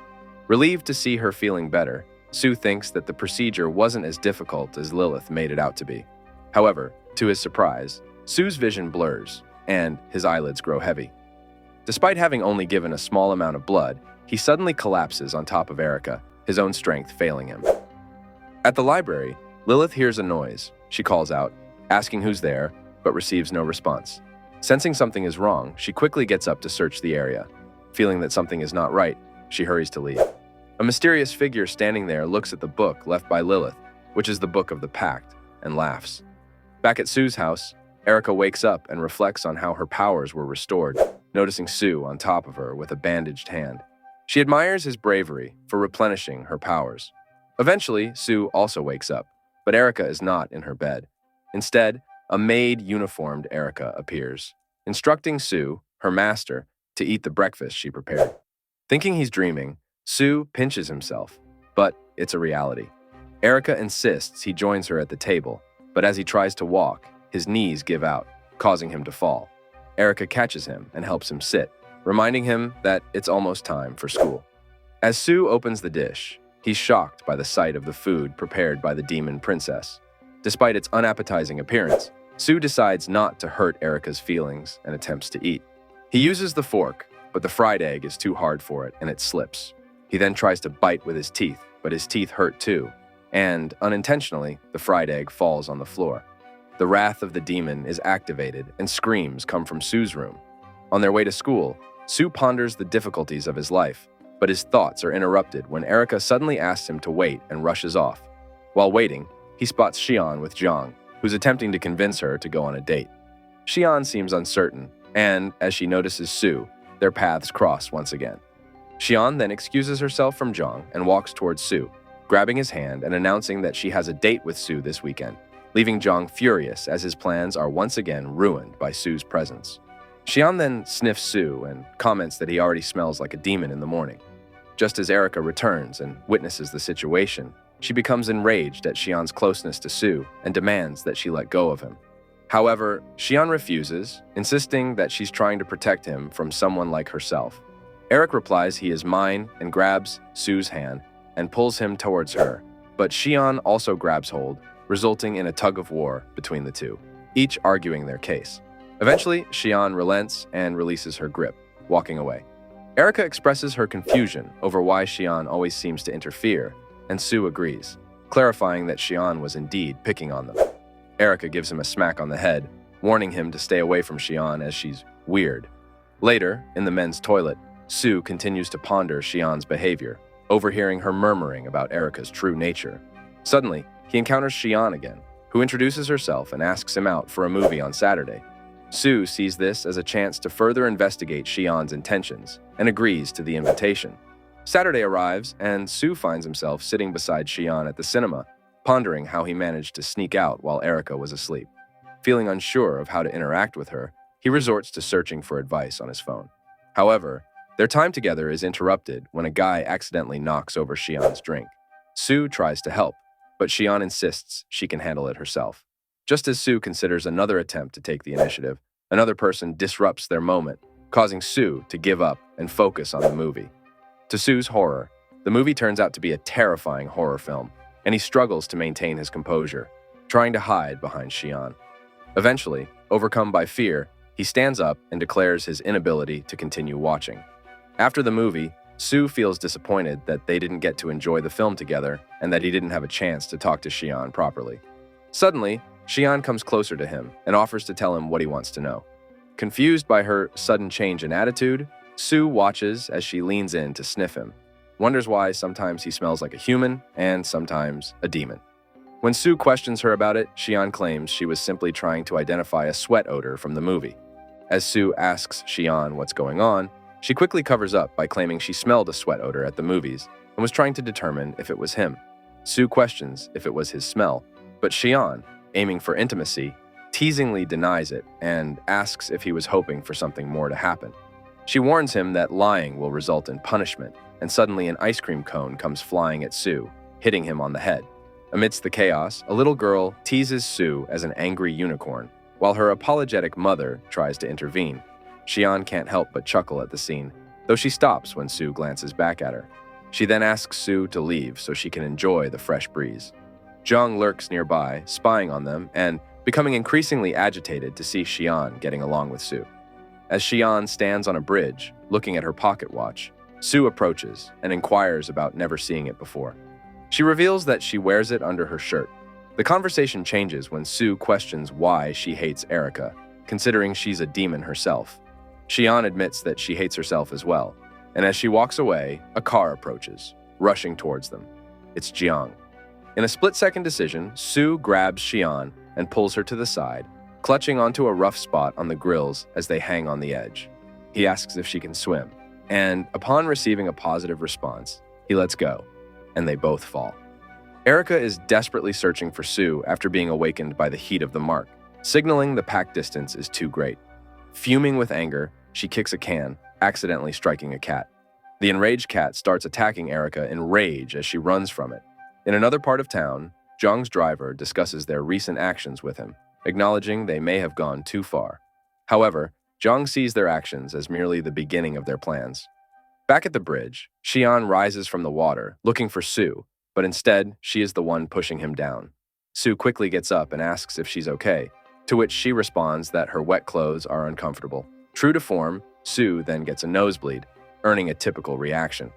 Relieved to see her feeling better, Su thinks that the procedure wasn't as difficult as Lilith made it out to be. However, to his surprise, Su's vision blurs, and his eyelids grow heavy. Despite having only given a small amount of blood, he suddenly collapses on top of Erica, his own strength failing him. At the library, Lilith hears a noise. She calls out, asking who's there, but receives no response. Sensing something is wrong, she quickly gets up to search the area. Feeling that something is not right, she hurries to leave. A mysterious figure standing there looks at the book left by Lilith, which is the Book of the Pact, and laughs. Back at Su's house, Erica wakes up and reflects on how her powers were restored, noticing Su on top of her with a bandaged hand. She admires his bravery for replenishing her powers. Eventually, Su also wakes up, but Erica is not in her bed. Instead, a maid uniformed Erica appears, instructing Su, her master, to eat the breakfast she prepared. Thinking he's dreaming, Sue pinches himself, but it's a reality. Erica insists he joins her at the table, but as he tries to walk, his knees give out, causing him to fall. Erica catches him and helps him sit, reminding him that it's almost time for school. As Sue opens the dish, he's shocked by the sight of the food prepared by the demon princess. Despite its unappetizing appearance, Sue decides not to hurt Erica's feelings and attempts to eat. He uses the fork, but the fried egg is too hard for it and it slips. He then tries to bite with his teeth, but his teeth hurt too, and unintentionally, the fried egg falls on the floor. The wrath of the demon is activated and screams come from Sue's room. On their way to school, Sue ponders the difficulties of his life, but his thoughts are interrupted when Erica suddenly asks him to wait and rushes off. While waiting, he spots Xian with Zhang, who's attempting to convince her to go on a date. Xian seems uncertain, and as she notices Sue, their paths cross once again. Xian then excuses herself from Zhang and walks towards Sue, grabbing his hand and announcing that she has a date with Sue this weekend, leaving Zhang furious as his plans are once again ruined by Sue's presence. Xian then sniffs Sue and comments that he already smells like a demon in the morning. Just as Erica returns and witnesses the situation, she becomes enraged at Xian's closeness to Sue and demands that she let go of him. However, Xian refuses, insisting that she's trying to protect him from someone like herself. Eric replies he is mine and grabs Sue's hand and pulls him towards her, but Xian also grabs hold, resulting in a tug-of-war between the two, each arguing their case. Eventually, Xian relents and releases her grip, walking away. Erica expresses her confusion over why Xian always seems to interfere, and Sue agrees, clarifying that Xian was indeed picking on them. Erica gives him a smack on the head, warning him to stay away from Xian as she's weird. Later, in the men's toilet, Sue continues to ponder Xian's behavior, overhearing her murmuring about Erica's true nature. Suddenly, he encounters Xian again, who introduces herself and asks him out for a movie on Saturday. Sue sees this as a chance to further investigate Xian's intentions and agrees to the invitation. Saturday arrives, and Sue finds himself sitting beside Xian at the cinema, pondering how he managed to sneak out while Erica was asleep. Feeling unsure of how to interact with her, he resorts to searching for advice on his phone. However, their time together is interrupted when a guy accidentally knocks over Xian's drink. Sue tries to help, but Xian insists she can handle it herself. Just as Sue considers another attempt to take the initiative, another person disrupts their moment, causing Sue to give up and focus on the movie. To Sue's horror, the movie turns out to be a terrifying horror film, and he struggles to maintain his composure, trying to hide behind Xian. Eventually, overcome by fear, he stands up and declares his inability to continue watching. After the movie, Sue feels disappointed that they didn't get to enjoy the film together and that he didn't have a chance to talk to Xian properly. Suddenly, Xian comes closer to him and offers to tell him what he wants to know. Confused by her sudden change in attitude, Sue watches as she leans in to sniff him, wonders why sometimes he smells like a human and sometimes a demon. When Sue questions her about it, Xian claims she was simply trying to identify a sweat odor from the movie. As Sue asks Xian what's going on, she quickly covers up by claiming she smelled a sweat odor at the movies and was trying to determine if it was him. Sue questions if it was his smell, but Xian, aiming for intimacy, teasingly denies it and asks if he was hoping for something more to happen. She warns him that lying will result in punishment, and suddenly an ice cream cone comes flying at Sue, hitting him on the head. Amidst the chaos, a little girl teases Sue as an angry unicorn, while her apologetic mother tries to intervene. Xian can't help but chuckle at the scene, though she stops when Sue glances back at her. She then asks Sue to leave so she can enjoy the fresh breeze. Zhang lurks nearby, spying on them and becoming increasingly agitated to see Xian getting along with Sue. As Xian stands on a bridge, looking at her pocket watch, Sue approaches and inquires about never seeing it before. She reveals that she wears it under her shirt. The conversation changes when Sue questions why she hates Erica, considering she's a demon herself. Xian admits that she hates herself as well, and as she walks away, a car approaches, rushing towards them. It's Jiang. In a split-second decision, Sue grabs Xian and pulls her to the side, clutching onto a rough spot on the grills as they hang on the edge. He asks if she can swim, and upon receiving a positive response, he lets go, and they both fall. Erica is desperately searching for Sue after being awakened by the heat of the mark, signaling the pack distance is too great. Fuming with anger, she kicks a can, accidentally striking a cat. The enraged cat starts attacking Erica in rage as she runs from it. In another part of town, Zhang's driver discusses their recent actions with him, acknowledging they may have gone too far. However, Zhang sees their actions as merely the beginning of their plans. Back at the bridge, Xian rises from the water, looking for Sue, but instead, she is the one pushing him down. Sue quickly gets up and asks if she's okay, to which she responds that her wet clothes are uncomfortable. True to form, Sue then gets a nosebleed, earning a typical reaction.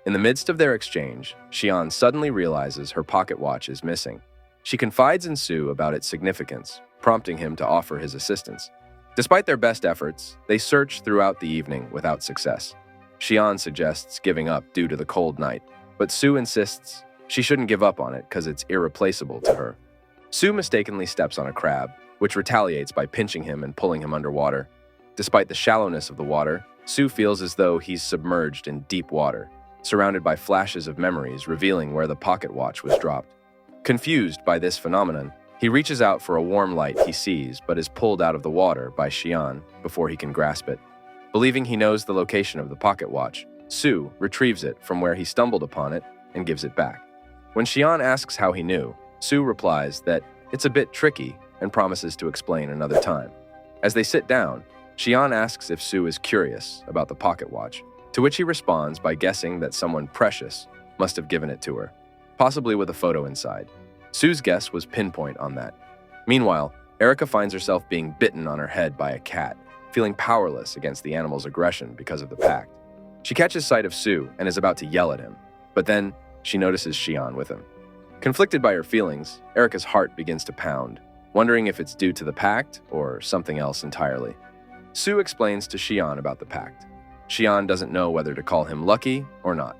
In the midst of their exchange, Xian suddenly realizes her pocket watch is missing. She confides in Sue about its significance, prompting him to offer his assistance. Despite their best efforts, they search throughout the evening without success. Xian suggests giving up due to the cold night, but Sue insists she shouldn't give up on it because it's irreplaceable to her. Sue mistakenly steps on a crab, which retaliates by pinching him and pulling him underwater. Despite the shallowness of the water, Sue feels as though he's submerged in deep water, surrounded by flashes of memories revealing where the pocket watch was dropped. Confused by this phenomenon, he reaches out for a warm light he sees but is pulled out of the water by Xian before he can grasp it. Believing he knows the location of the pocket watch, Sue retrieves it from where he stumbled upon it and gives it back. When Xian asks how he knew, Sue replies that it's a bit tricky and promises to explain another time. As they sit down, Xian asks if Sue is curious about the pocket watch, to which he responds by guessing that someone precious must have given it to her, possibly with a photo inside. Sue's guess was pinpoint on that. Meanwhile, Erica finds herself being bitten on her head by a cat, feeling powerless against the animal's aggression because of the pact. She catches sight of Sue and is about to yell at him, but then she notices Xian with him. Conflicted by her feelings, Erica's heart begins to pound, wondering if it's due to the pact or something else entirely. Sue explains to Xian about the pact. Xian doesn't know whether to call him lucky or not.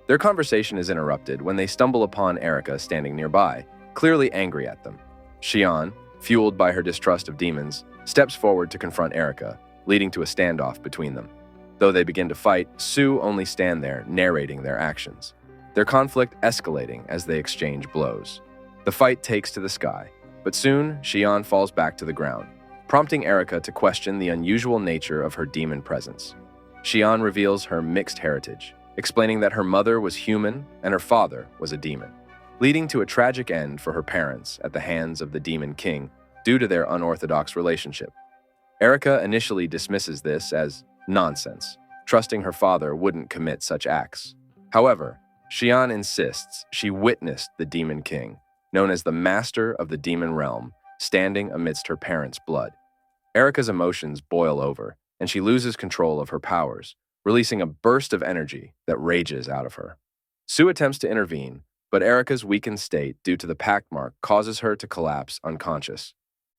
Their conversation is interrupted when they stumble upon Erica standing nearby, clearly angry at them. Xian, fueled by her distrust of demons, steps forward to confront Erica, leading to a standoff between them. Though they begin to fight, Sue only stands there narrating their actions, their conflict escalating as they exchange blows. The fight takes to the sky, but soon Xian falls back to the ground, prompting Erica to question the unusual nature of her demon presence. Xian reveals her mixed heritage, explaining that her mother was human and her father was a demon, leading to a tragic end for her parents at the hands of the Demon King due to their unorthodox relationship. Erica initially dismisses this as nonsense, trusting her father wouldn't commit such acts. However, Xian insists she witnessed the Demon King, known as the Master of the Demon Realm, standing amidst her parents' blood. Erica's emotions boil over, and she loses control of her powers, releasing a burst of energy that rages out of her. Sue attempts to intervene, but Erica's weakened state due to the pact mark causes her to collapse unconscious.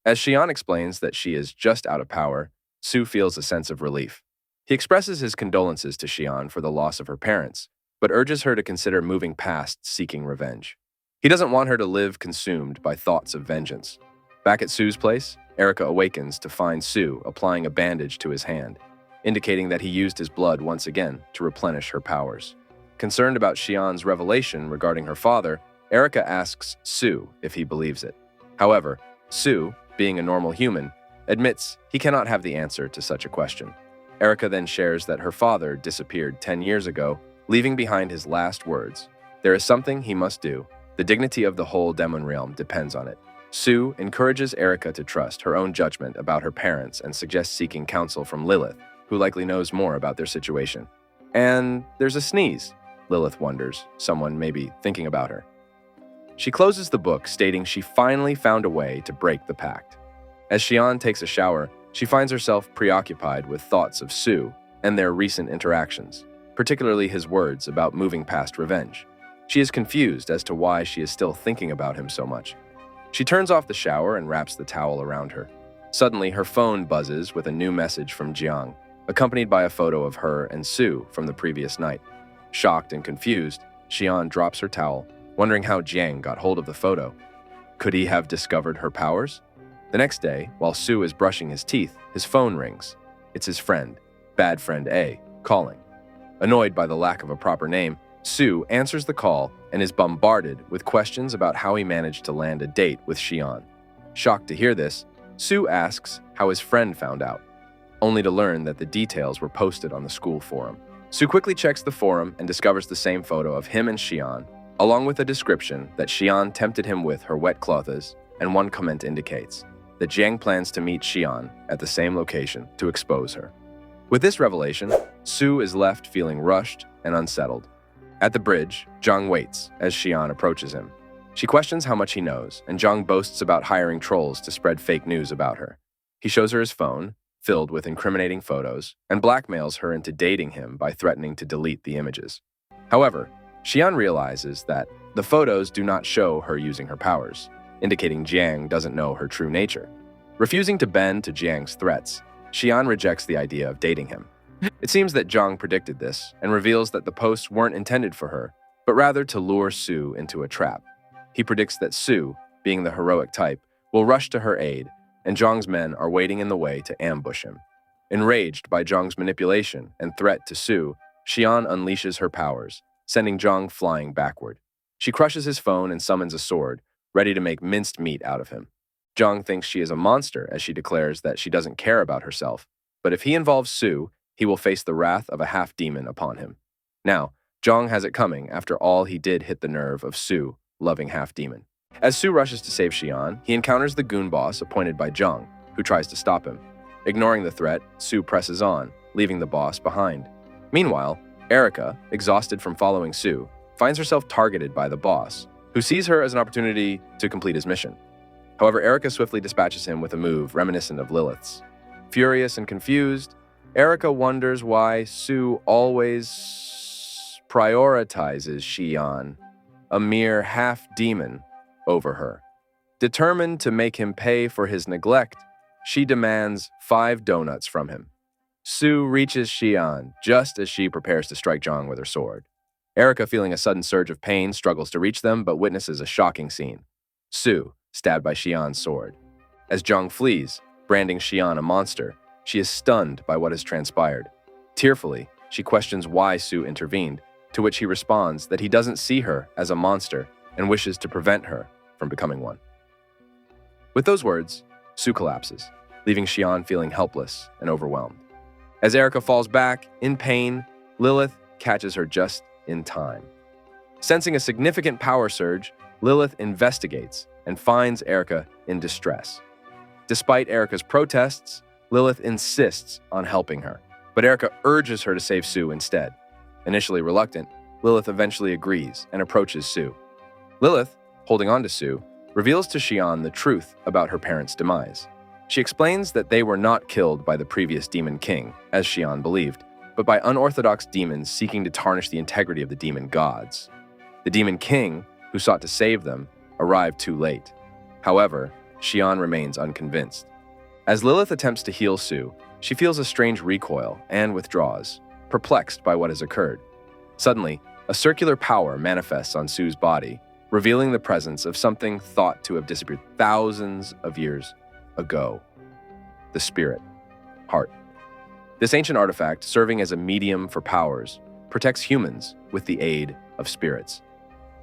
As Xian explains that she is just out of power, Sue feels a sense of relief. He expresses his condolences to Xian for the loss of her parents, but urges her to consider moving past seeking revenge. He doesn't want her to live consumed by thoughts of vengeance. Back at Sue's place, Erica awakens to find Sue applying a bandage to his hand, indicating that he used his blood once again to replenish her powers. Concerned about Xian's revelation regarding her father, Erica asks Sue if he believes it. However, Sue, being a normal human, admits he cannot have the answer to such a question. Erica then shares that her father disappeared 10 years ago, leaving behind his last words. There is something he must do. The dignity of the whole demon realm depends on it. Sue encourages Erica to trust her own judgment about her parents and suggests seeking counsel from Lilith, who likely knows more about their situation. And there's a sneeze. Lilith wonders, someone may be thinking about her. She closes the book, stating she finally found a way to break the pact. As Xian takes a shower, she finds herself preoccupied with thoughts of Sue and their recent interactions, particularly his words about moving past revenge. She is confused as to why she is still thinking about him so much. She turns off the shower and wraps the towel around her. Suddenly, her phone buzzes with a new message from Jiang, accompanied by a photo of her and Sue from the previous night. Shocked and confused, Xian drops her towel, wondering how Jiang got hold of the photo. Could he have discovered her powers? The next day, while Sue is brushing his teeth, his phone rings. It's his friend, Bad Friend A, calling. Annoyed by the lack of a proper name, Sue answers the call and is bombarded with questions about how he managed to land a date with Xian. Shocked to hear this, Sue asks how his friend found out, only to learn that the details were posted on the school forum. Sue quickly checks the forum and discovers the same photo of him and Xian, along with a description that Xian tempted him with her wet clothes, and one comment indicates that Jiang plans to meet Xian at the same location to expose her. With this revelation, Sue is left feeling rushed and unsettled. At the bridge, Zhang waits as Xian approaches him. She questions how much he knows, and Zhang boasts about hiring trolls to spread fake news about her. He shows her his phone, filled with incriminating photos, and blackmails her into dating him by threatening to delete the images. However, Xian realizes that the photos do not show her using her powers, indicating Jiang doesn't know her true nature. Refusing to bend to Jiang's threats, Xian rejects the idea of dating him. It seems that Zhang predicted this and reveals that the posts weren't intended for her, but rather to lure Sue into a trap. He predicts that Sue, being the heroic type, will rush to her aid, and Zhang's men are waiting in the way to ambush him. Enraged by Zhang's manipulation and threat to Sue, Xian unleashes her powers, sending Zhang flying backward. She crushes his phone and summons a sword, ready to make minced meat out of him. Zhang thinks she is a monster as she declares that she doesn't care about herself, but if he involves Sue, he will face the wrath of a half-demon upon him. Now, Zhang has it coming after all he did hit the nerve of Sue, loving half-demon. As Sue rushes to save Xian, he encounters the goon boss appointed by Zhang, who tries to stop him. Ignoring the threat, Sue presses on, leaving the boss behind. Meanwhile, Erica, exhausted from following Sue, finds herself targeted by the boss, who sees her as an opportunity to complete his mission. However, Erica swiftly dispatches him with a move reminiscent of Lilith's. Furious and confused, Erica wonders why Sue always prioritizes Xian, a mere half-demon, over her. Determined to make him pay for his neglect, she demands 5 donuts from him. Sue reaches Xian just as she prepares to strike Zhang with her sword. Erica, feeling a sudden surge of pain, struggles to reach them but witnesses a shocking scene. Sue, stabbed by Xian's sword. As Zhang flees, branding Xian a monster, she is stunned by what has transpired. Tearfully, she questions why Sue intervened, to which he responds that he doesn't see her as a monster and wishes to prevent her from becoming one. With those words, Sue collapses, leaving Xian feeling helpless and overwhelmed. As Erica falls back, in pain, Lilith catches her just in time. Sensing a significant power surge, Lilith investigates and finds Erica in distress. Despite Erica's protests, Lilith insists on helping her, but Erica urges her to save Sue instead. Initially reluctant, Lilith eventually agrees and approaches Sue. Lilith, holding on to Sue, reveals to Xian the truth about her parents' demise. She explains that they were not killed by the previous demon king, as Xian believed, but by unorthodox demons seeking to tarnish the integrity of the demon gods. The demon king, who sought to save them, arrived too late. However, Xian remains unconvinced. As Lilith attempts to heal Sue, she feels a strange recoil and withdraws, perplexed by what has occurred. Suddenly, a circular power manifests on Sue's body, revealing the presence of something thought to have disappeared thousands of years ago. The spirit, heart. This ancient artifact, serving as a medium for powers, protects humans with the aid of spirits.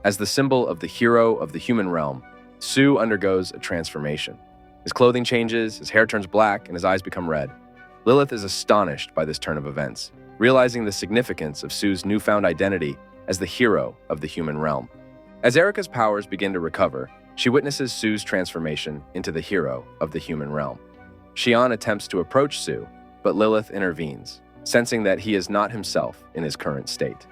As the symbol of the hero of the human realm, Sue undergoes a transformation. His clothing changes, his hair turns black, and his eyes become red. Lilith is astonished by this turn of events, realizing the significance of Sue's newfound identity as the hero of the human realm. As Erica's powers begin to recover, she witnesses Sue's transformation into the hero of the human realm. Xian attempts to approach Sue, but Lilith intervenes, sensing that he is not himself in his current state.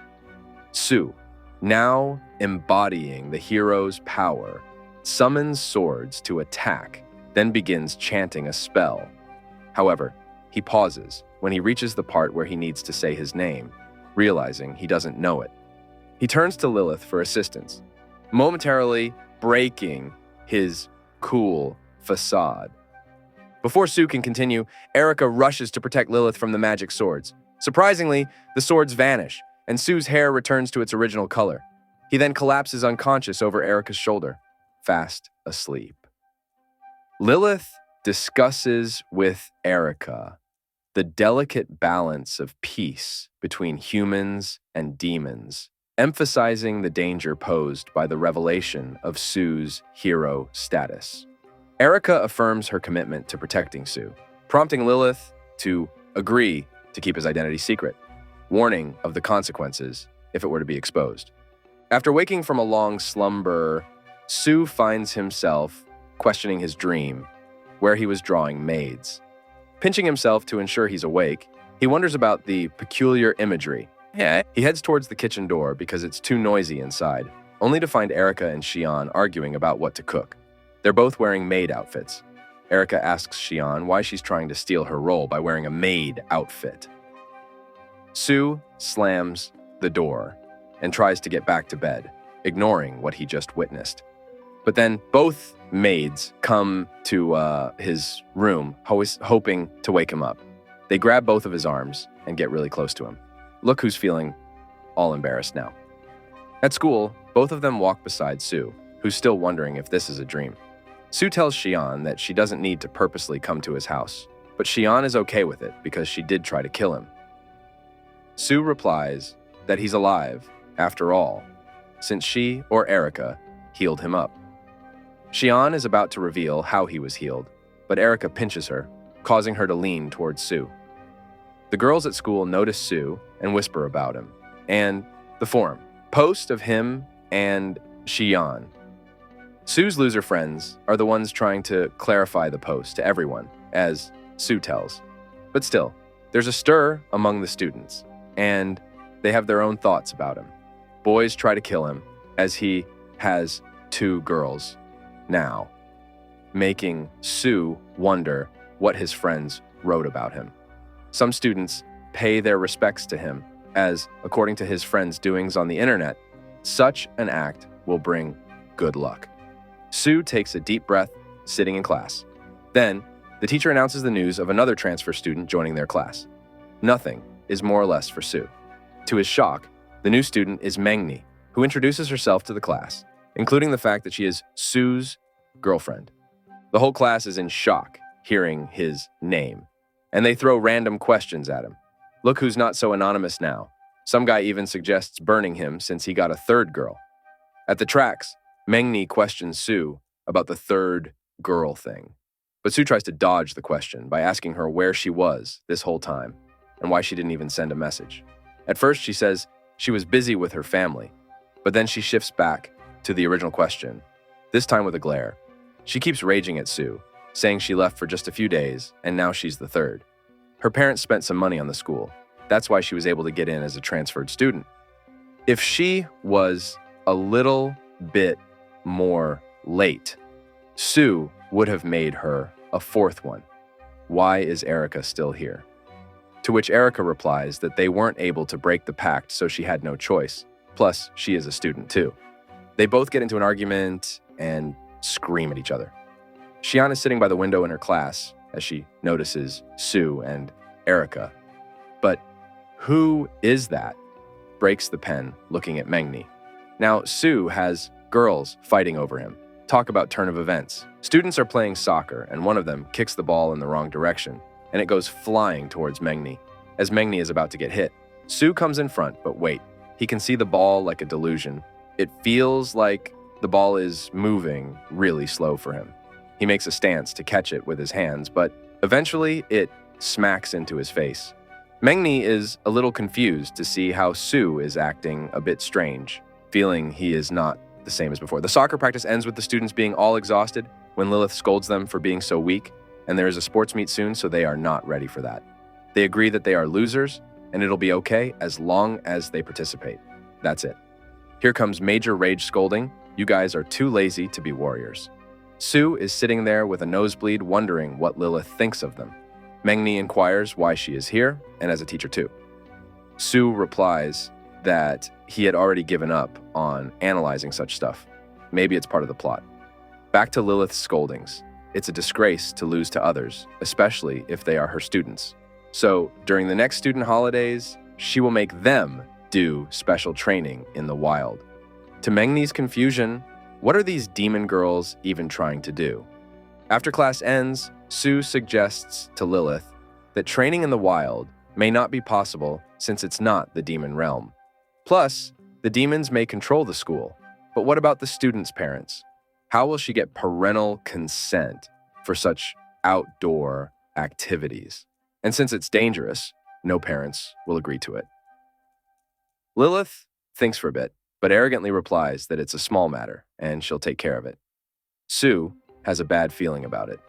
Sue, now embodying the hero's power, summons swords to attack, then begins chanting a spell. However, he pauses when he reaches the part where he needs to say his name, realizing he doesn't know it. He turns to Lilith for assistance, momentarily breaking his cool facade. Before Sue can continue, Erica rushes to protect Lilith from the magic swords. Surprisingly, the swords vanish, and Sue's hair returns to its original color. He then collapses unconscious over Erica's shoulder, fast asleep. Lilith discusses with Erica the delicate balance of peace between humans and demons, emphasizing the danger posed by the revelation of Sue's hero status. Erica affirms her commitment to protecting Sue, prompting Lilith to agree to keep his identity secret. warning of the consequences if it were to be exposed. After waking from a long slumber, Sue finds himself questioning his dream, where he was drawing maids. Pinching himself to ensure he's awake, he wonders about the peculiar imagery. He heads towards the kitchen door because it's too noisy inside, only to find Erica and Xian arguing about what to cook. They're both wearing maid outfits. Erica asks Xian why she's trying to steal her role by wearing a maid outfit. Sue slams the door and tries to get back to bed, ignoring what he just witnessed. But then both maids come to his room, hoping to wake him up. They grab both of his arms and get really close to him. Look who's feeling all embarrassed now. At school, both of them walk beside Sue, who's still wondering if this is a dream. Sue tells Xian that she doesn't need to purposely come to his house, but Xian is okay with it because she did try to kill him. Sue replies that he's alive, after all, since she, or Erica, healed him up. Xian is about to reveal how he was healed, but Erica pinches her, causing her to lean towards Sue. The girls at school notice Sue and whisper about him, and the forum post of him and Xian. Sue's loser friends are the ones trying to clarify the post to everyone, as Sue tells. But still, there's a stir among the students, and they have their own thoughts about him. Boys try to kill him, as he has 2 girls now, making Sue wonder what his friends wrote about him. Some students pay their respects to him, as, according to his friends' doings on the internet, such an act will bring good luck. Sue takes a deep breath, sitting in class. Then, the teacher announces the news of another transfer student joining their class. Nothing is more or less for Sue. To his shock, the new student is Maid, who introduces herself to the class, including the fact that she is Sue's girlfriend. The whole class is in shock hearing his name, and they throw random questions at him. Look who's not so anonymous now. Some guy even suggests burning him since he got a 3rd girl. At the tracks, Maid questions Sue about the 3rd girl thing. But Sue tries to dodge the question by asking her where she was this whole time and why she didn't even send a message. At first, she says she was busy with her family, but then she shifts back to the original question, this time with a glare. She keeps raging at Sue, saying she left for just a few days and now she's the 3rd. Her parents spent some money on the school. That's why she was able to get in as a transferred student. If she was a little bit more late, Sue would have made her a 4th one. Why is Erica still here? To which Erica replies that they weren't able to break the pact, so she had no choice. Plus, she is a student too. They both get into an argument and scream at each other. Xian is sitting by the window in her class as she notices Sue and Erica. But who is that? Breaks the pen, looking at Maid. Now, Sue has girls fighting over him. Talk about turn of events. Students are playing soccer, and one of them kicks the ball in the wrong direction, and it goes flying towards Maid, as Maid is about to get hit. Sue comes in front, but wait. He can see the ball like a delusion. It feels like the ball is moving really slow for him. He makes a stance to catch it with his hands, but eventually it smacks into his face. Maid is a little confused to see how Sue is acting a bit strange, feeling he is not the same as before. The soccer practice ends with the students being all exhausted when Lilith scolds them for being so weak, and there is a sports meet soon, so they are not ready for that. They agree that they are losers, and it'll be okay as long as they participate. That's it. Here comes major rage scolding. You guys are too lazy to be warriors. Sue is sitting there with a nosebleed, wondering what Lilith thinks of them. Maid inquires why she is here, and as a teacher too. Sue replies that he had already given up on analyzing such stuff. Maybe it's part of the plot. Back to Lilith's scoldings. It's a disgrace to lose to others, especially if they are her students. So, during the next student holidays, she will make them do special training in the wild. To Maid's confusion, what are these demon girls even trying to do? After class ends, Sue suggests to Lilith that training in the wild may not be possible since it's not the demon realm. Plus, the demons may control the school. But what about the students' parents? How will she get parental consent for such outdoor activities? And since it's dangerous, no parents will agree to it. Lilith thinks for a bit, but arrogantly replies that it's a small matter and she'll take care of it. Sue has a bad feeling about it.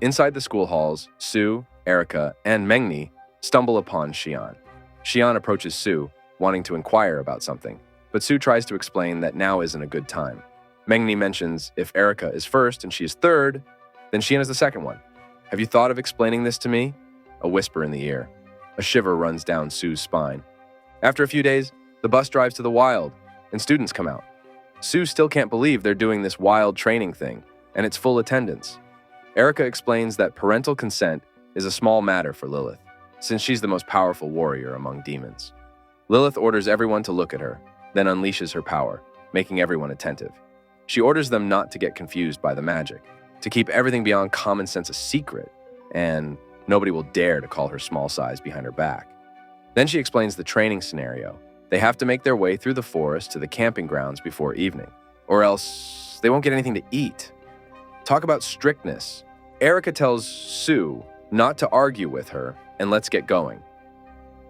Inside the school halls, Sue, Erica, and Mengni stumble upon Xian. Xian approaches Sue, wanting to inquire about something, but Sue tries to explain that now isn't a good time. Mengni mentions if Erica is first and she is third, then Xian is the second one. Have you thought of explaining this to me? A whisper in the ear. A shiver runs down Sue's spine. After a few days, the bus drives to the wild, and students come out. Sue still can't believe they're doing this wild training thing, and it's full attendance. Erica explains that parental consent is a small matter for Lilith, since she's the most powerful warrior among demons. Lilith orders everyone to look at her, then unleashes her power, making everyone attentive. She orders them not to get confused by the magic, to keep everything beyond common sense a secret, and nobody will dare to call her small size behind her back. Then she explains the training scenario. They have to make their way through the forest to the camping grounds before evening, or else they won't get anything to eat. Talk about strictness. Erica tells Sue not to argue with her and let's get going.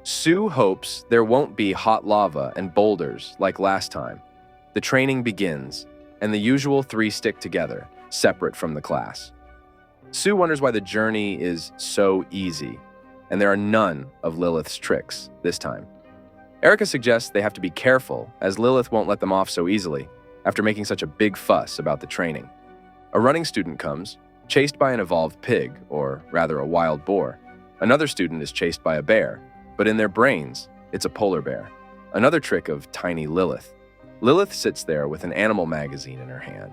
Sue hopes there won't be hot lava and boulders like last time. The training begins, and the usual three stick together, separate from the class. Sue wonders why the journey is so easy, and there are none of Lilith's tricks this time. Erica suggests they have to be careful, as Lilith won't let them off so easily, after making such a big fuss about the training. A running student comes, chased by an evolved pig, or rather a wild boar. Another student is chased by a bear, but in their brains, it's a polar bear. Another trick of tiny Lilith. Lilith sits there with an animal magazine in her hand,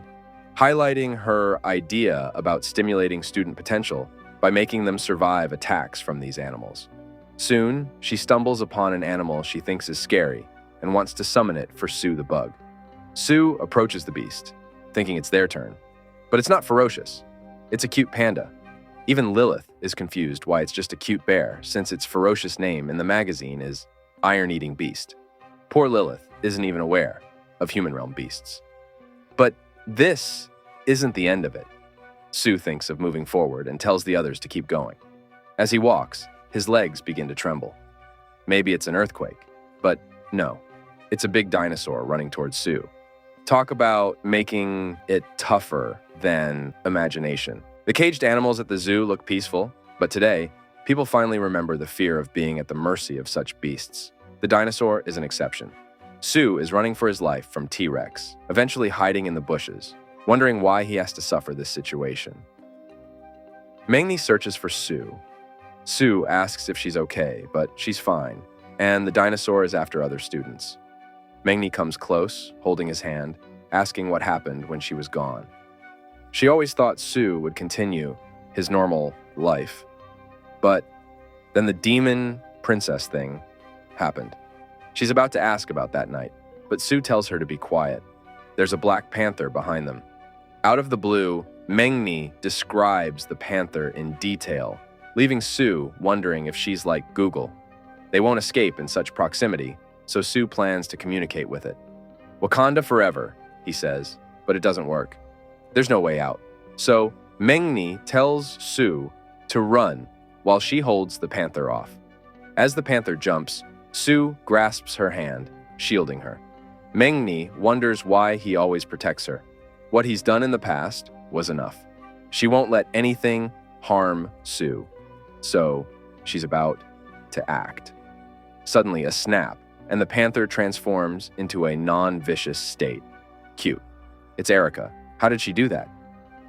highlighting her idea about stimulating student potential by making them survive attacks from these animals. Soon, she stumbles upon an animal she thinks is scary and wants to summon it for Sue the bug. Sue approaches the beast, thinking it's their turn. But it's not ferocious. It's a cute panda. Even Lilith is confused why it's just a cute bear, since its ferocious name in the magazine is Iron-Eating Beast. Poor Lilith isn't even aware of human realm beasts. But this isn't the end of it. Sue thinks of moving forward and tells the others to keep going. As he walks, his legs begin to tremble. Maybe it's an earthquake, but no, it's a big dinosaur running towards Sue. Talk about making it tougher than imagination. The caged animals at the zoo look peaceful, but today, people finally remember the fear of being at the mercy of such beasts. The dinosaur is an exception. Sue is running for his life from T-Rex, eventually hiding in the bushes, wondering why he has to suffer this situation. Mengni searches for Sue. Sue asks if she's okay, but she's fine, and the dinosaur is after other students. Mengni comes close, holding his hand, asking what happened when she was gone. She always thought Sue would continue his normal life, but then the demon princess thing happened. She's about to ask about that night, but Sue tells her to be quiet. There's a black panther behind them. Out of the blue, Mengni describes the panther in detail, leaving Sue wondering if she's like Google. They won't escape in such proximity, so Sue plans to communicate with it. Wakanda forever, he says, but it doesn't work. There's no way out. So Mengni tells Sue to run while she holds the panther off. As the panther jumps, Sue grasps her hand, shielding her. Mengni wonders why he always protects her. What he's done in the past was enough. She won't let anything harm Sue. So she's about to act. Suddenly, a snap, and the panther transforms into a non-vicious state. Cute. It's Erica. How did she do that?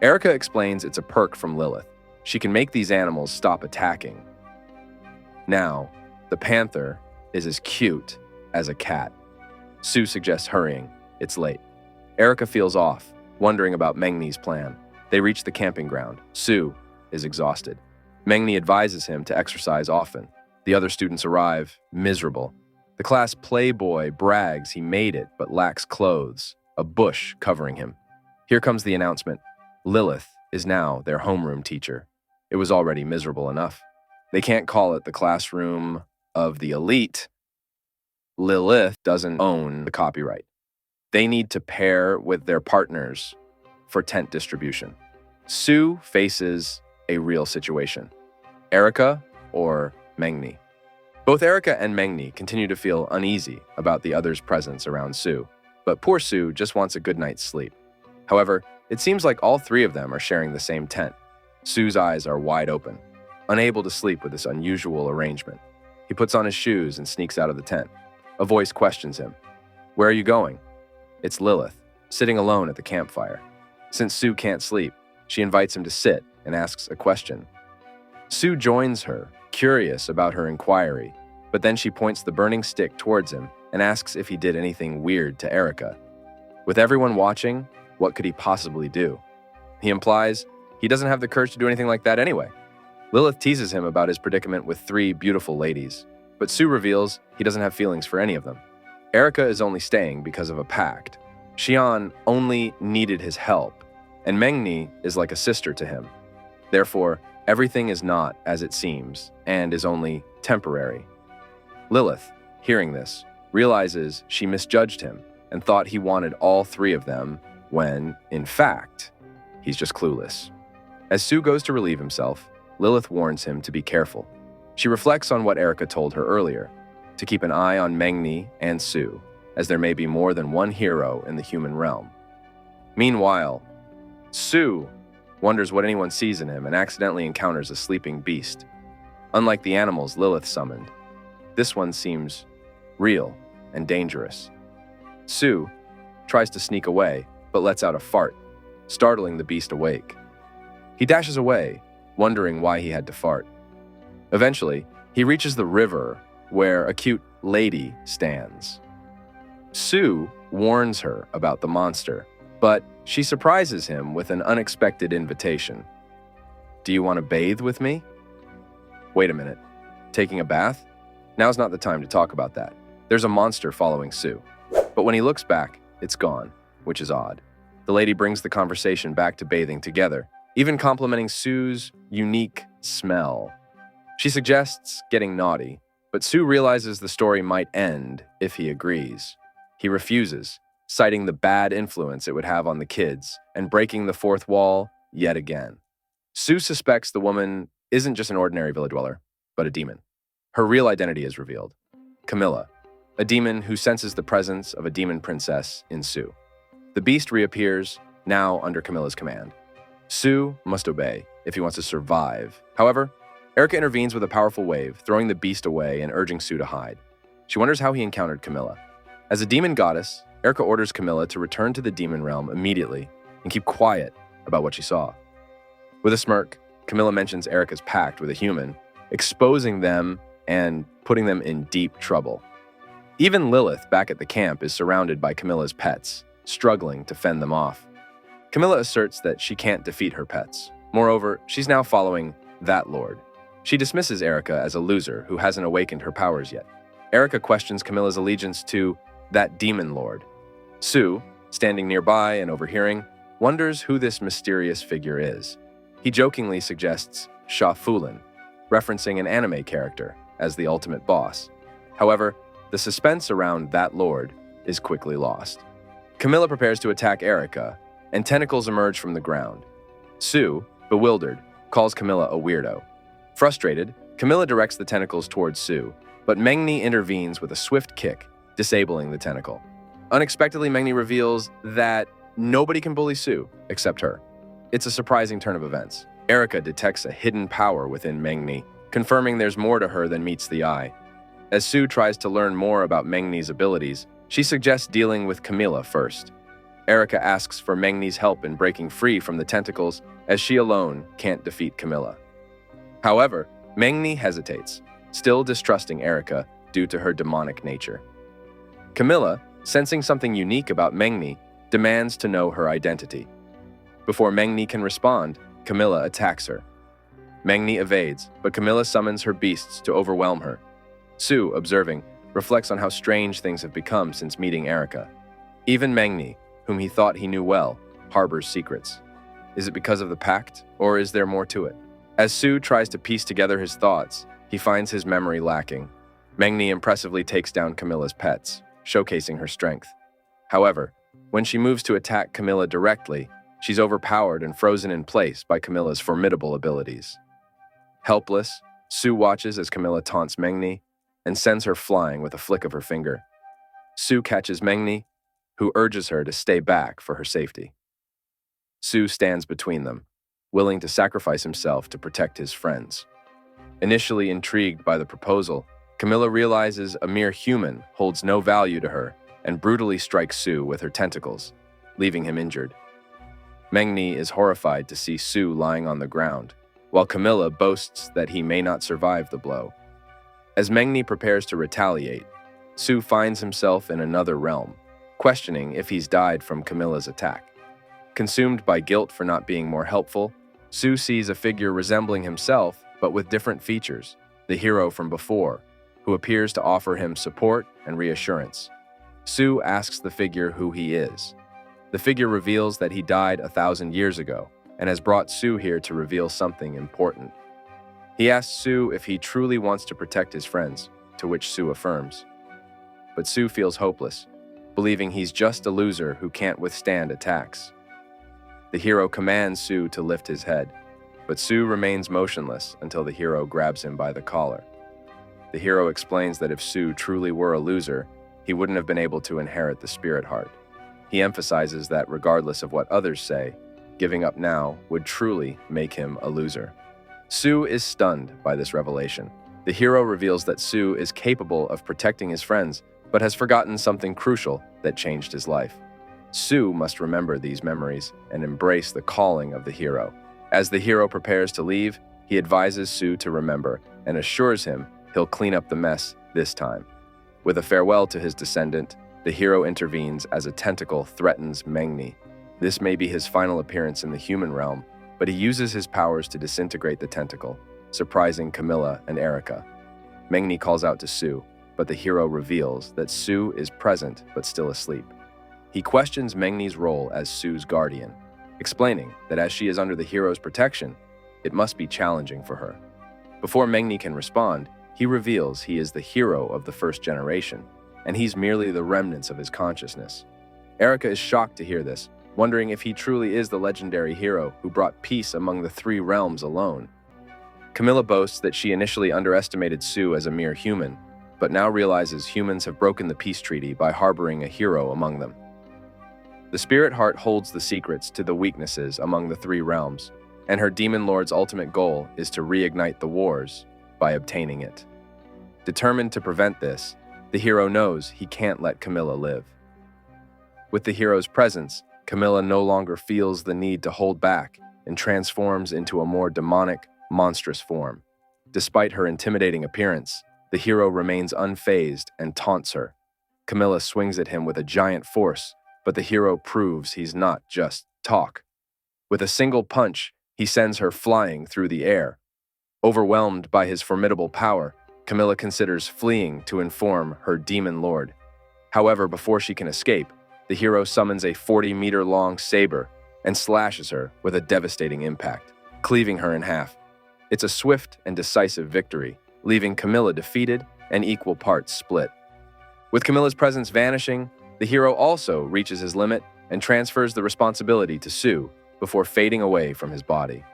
Erica explains it's a perk from Lilith. She can make these animals stop attacking. Now, the panther is as cute as a cat. Sue suggests hurrying. It's late. Erica feels off, wondering about Mengni's plan. They reach the camping ground. Sue is exhausted. Mengni advises him to exercise often. The other students arrive, miserable. The class playboy brags he made it but lacks clothes, a bush covering him. Here comes the announcement. Lilith is now their homeroom teacher. It was already miserable enough. They can't call it the classroom of the elite. Lilith doesn't own the copyright. They need to pair with their partners for tent distribution. Sue faces a real situation. Erica or Mengni? Both Erica and Mengni continue to feel uneasy about the other's presence around Sue, but poor Sue just wants a good night's sleep. However, it seems like all three of them are sharing the same tent. Sue's eyes are wide open, unable to sleep with this unusual arrangement. He puts on his shoes and sneaks out of the tent. A voice questions him. "Where are you going?" It's Lilith, sitting alone at the campfire. Since Sue can't sleep, she invites him to sit and asks a question. Sue joins her, curious about her inquiry, but then she points the burning stick towards him and asks if he did anything weird to Erica. With everyone watching, what could he possibly do? He implies he doesn't have the courage to do anything like that anyway. Lilith teases him about his predicament with three beautiful ladies, but Sue reveals he doesn't have feelings for any of them. Erica is only staying because of a pact. Xian only needed his help, and Mengni is like a sister to him. Therefore, everything is not as it seems and is only temporary. Lilith, hearing this, realizes she misjudged him and thought he wanted all three of them when, in fact, he's just clueless. As Sue goes to relieve himself, Lilith warns him to be careful. She reflects on what Erica told her earlier, to keep an eye on Mengni and Sue, as there may be more than one hero in the human realm. Meanwhile, Sue wonders what anyone sees in him and accidentally encounters a sleeping beast. Unlike the animals Lilith summoned, this one seems real and dangerous. Sue tries to sneak away, but lets out a fart, startling the beast awake. He dashes away, wondering why he had to fart. Eventually, he reaches the river where a cute lady stands. Sue warns her about the monster, but she surprises him with an unexpected invitation. "Do you want to bathe with me?" Wait a minute. Taking a bath? Now's not the time to talk about that. There's a monster following Sue. But when he looks back, it's gone, which is odd. The lady brings the conversation back to bathing together, even complimenting Sue's unique smell. She suggests getting naughty, but Sue realizes the story might end if he agrees. He refuses, citing the bad influence it would have on the kids and breaking the fourth wall yet again. Sue suspects the woman isn't just an ordinary village dweller, but a demon. Her real identity is revealed. Camilla, a demon who senses the presence of a demon princess in Sue. The beast reappears, now under Camilla's command. Sue must obey if he wants to survive. However, Erica intervenes with a powerful wave, throwing the beast away and urging Sue to hide. She wonders how he encountered Camilla. As a demon goddess, Erica orders Camilla to return to the demon realm immediately and keep quiet about what she saw. With a smirk, Camilla mentions Erica's pact with a human, exposing them and putting them in deep trouble. Even Lilith, back at the camp, is surrounded by Camilla's pets, struggling to fend them off. Camilla asserts that she can't defeat her pets. Moreover, she's now following that lord. She dismisses Erica as a loser who hasn't awakened her powers yet. Erica questions Camilla's allegiance to that demon lord. Sue, standing nearby and overhearing, wonders who this mysterious figure is. He jokingly suggests Sha Fulin, referencing an anime character as the ultimate boss. However, the suspense around that lord is quickly lost. Camilla prepares to attack Erica, and tentacles emerge from the ground. Sue, bewildered, calls Camilla a weirdo. Frustrated, Camilla directs the tentacles towards Sue, but Mengni intervenes with a swift kick, disabling the tentacle. Unexpectedly, Mengni reveals that nobody can bully Sue except her. It's a surprising turn of events. Erica detects a hidden power within Mengni, confirming there's more to her than meets the eye. As Sue tries to learn more about Mengni's abilities, she suggests dealing with Camilla first. Erica asks for Mengni's help in breaking free from the tentacles, as she alone can't defeat Camilla. However, Mengni hesitates, still distrusting Erica due to her demonic nature. Camilla, sensing something unique about Mengni, demands to know her identity. Before Mengni can respond, Camilla attacks her. Mengni evades, but Camilla summons her beasts to overwhelm her. Sue, observing, reflects on how strange things have become since meeting Erica. Even Mengni, whom he thought he knew well, harbors secrets. Is it because of the pact, or is there more to it? As Sue tries to piece together his thoughts, he finds his memory lacking. Mengni impressively takes down Camilla's pets, showcasing her strength. However, when she moves to attack Camilla directly, she's overpowered and frozen in place by Camilla's formidable abilities. Helpless, Sue watches as Camilla taunts Mengni, and sends her flying with a flick of her finger. Sue catches Mengni, who urges her to stay back for her safety. Sue stands between them, willing to sacrifice himself to protect his friends. Initially intrigued by the proposal, Camilla realizes a mere human holds no value to her and brutally strikes Sue with her tentacles, leaving him injured. Mengni is horrified to see Sue lying on the ground, while Camilla boasts that he may not survive the blow. As Mengni prepares to retaliate, Sue finds himself in another realm, questioning if he's died from Camilla's attack. Consumed by guilt for not being more helpful, Sue sees a figure resembling himself but with different features, the hero from before, who appears to offer him support and reassurance. Sue asks the figure who he is. The figure reveals that he died 1,000 years ago and has brought Sue here to reveal something important. He asks Sue if he truly wants to protect his friends, to which Sue affirms. But Sue feels hopeless, believing he's just a loser who can't withstand attacks. The hero commands Sue to lift his head, but Sue remains motionless until the hero grabs him by the collar. The hero explains that if Sue truly were a loser, he wouldn't have been able to inherit the spirit heart. He emphasizes that regardless of what others say, giving up now would truly make him a loser. Sue is stunned by this revelation. The hero reveals that Sue is capable of protecting his friends, but has forgotten something crucial that changed his life. Sue must remember these memories and embrace the calling of the hero. As the hero prepares to leave, he advises Sue to remember and assures him he'll clean up the mess this time. With a farewell to his descendant, the hero intervenes as a tentacle threatens Mengni. This may be his final appearance in the human realm, but he uses his powers to disintegrate the tentacle, surprising Camilla and Erica. Mengni calls out to Sue, but the hero reveals that Sue is present but still asleep. He questions Mengni's role as Sue's guardian, explaining that as she is under the hero's protection, it must be challenging for her. Before Mengni can respond, he reveals he is the hero of the first generation, and he's merely the remnants of his consciousness. Erica is shocked to hear this, wondering if he truly is the legendary hero who brought peace among the three realms alone. Camilla boasts that she initially underestimated Sue as a mere human, but now realizes humans have broken the peace treaty by harboring a hero among them. The Spirit Heart holds the secrets to the weaknesses among the three realms, and her Demon Lord's ultimate goal is to reignite the wars by obtaining it. Determined to prevent this, the hero knows he can't let Camilla live. With the hero's presence, Camilla no longer feels the need to hold back and transforms into a more demonic, monstrous form. Despite her intimidating appearance, the hero remains unfazed and taunts her. Camilla swings at him with a giant force, but the hero proves he's not just talk. With a single punch, he sends her flying through the air. Overwhelmed by his formidable power, Camilla considers fleeing to inform her demon lord. However, before she can escape, the hero summons a 40-meter-long saber and slashes her with a devastating impact, cleaving her in half. It's a swift and decisive victory, leaving Camilla defeated and equal parts split. With Camilla's presence vanishing, the hero also reaches his limit and transfers the responsibility to Sue before fading away from his body.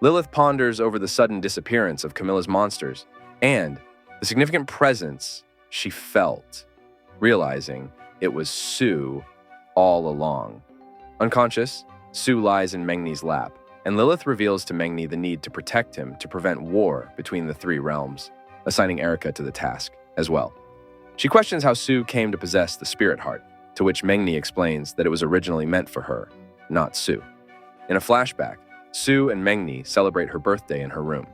Lilith ponders over the sudden disappearance of Camilla's monsters and the significant presence she felt, realizing it was Sue all along. Unconscious, Sue lies in Mengni's lap, and Lilith reveals to Mengni the need to protect him to prevent war between the three realms, assigning Erica to the task as well. She questions how Sue came to possess the Spirit Heart, to which Mengni explains that it was originally meant for her, not Sue. In a flashback, Sue and Mengni celebrate her birthday in her room.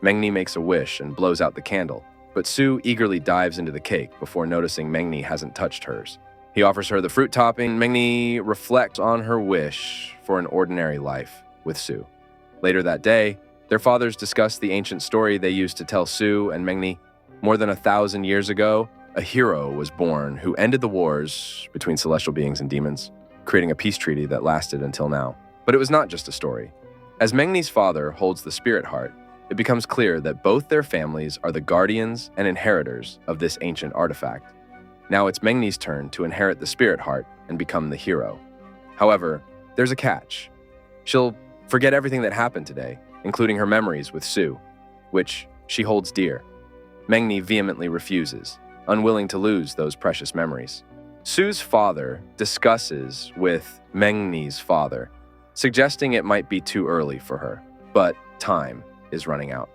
Mengni makes a wish and blows out the candle, but Sue eagerly dives into the cake before noticing Mengni hasn't touched hers. He offers her the fruit topping. Mengni reflects on her wish for an ordinary life with Sue. Later that day, their fathers discuss the ancient story they used to tell Sue and Mengni. More than 1,000 years ago, a hero was born who ended the wars between celestial beings and demons, creating a peace treaty that lasted until now. But it was not just a story. As Mengni's father holds the Spirit Heart, it becomes clear that both their families are the guardians and inheritors of this ancient artifact. Now it's Mengni's turn to inherit the Spirit Heart and become the hero. However, there's a catch. She'll forget everything that happened today, including her memories with Sue, which she holds dear. Mengni vehemently refuses, unwilling to lose those precious memories. Sue's father discusses with Mengni's father, suggesting it might be too early for her, but time is running out.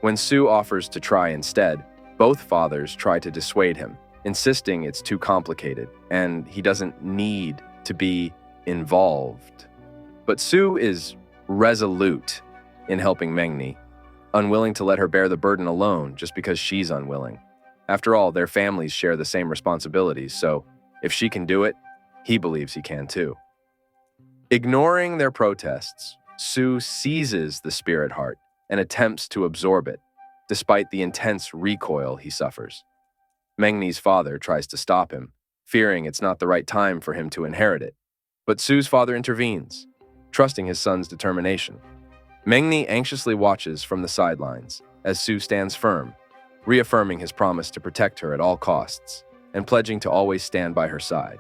When Sue offers to try instead, both fathers try to dissuade him, insisting it's too complicated and he doesn't need to be involved. But Sue is resolute in helping Mengni, unwilling to let her bear the burden alone just because she's unwilling. After all, their families share the same responsibilities, so if she can do it, he believes he can too. Ignoring their protests, Sue seizes the spirit heart and attempts to absorb it, despite the intense recoil he suffers. Mengni's father tries to stop him, fearing it's not the right time for him to inherit it. But Sue's father intervenes, trusting his son's determination. Mengni anxiously watches from the sidelines as Sue stands firm, reaffirming his promise to protect her at all costs and pledging to always stand by her side.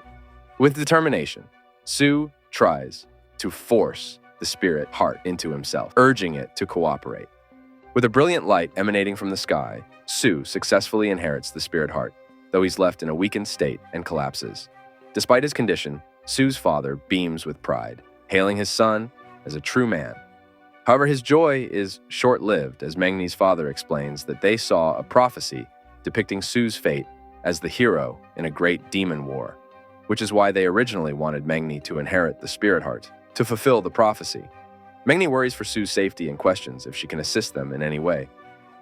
With determination, Sue tries to force the spirit heart into himself, urging it to cooperate. With a brilliant light emanating from the sky, Sue successfully inherits the spirit heart, though he's left in a weakened state and collapses. Despite his condition, Sue's father beams with pride, hailing his son as a true man. However, his joy is short-lived as Mengni's father explains that they saw a prophecy depicting Sue's fate as the hero in a great demon war, which is why they originally wanted Mengni to inherit the spirit heart, to fulfill the prophecy. Mengni worries for Sue's safety and questions if she can assist them in any way.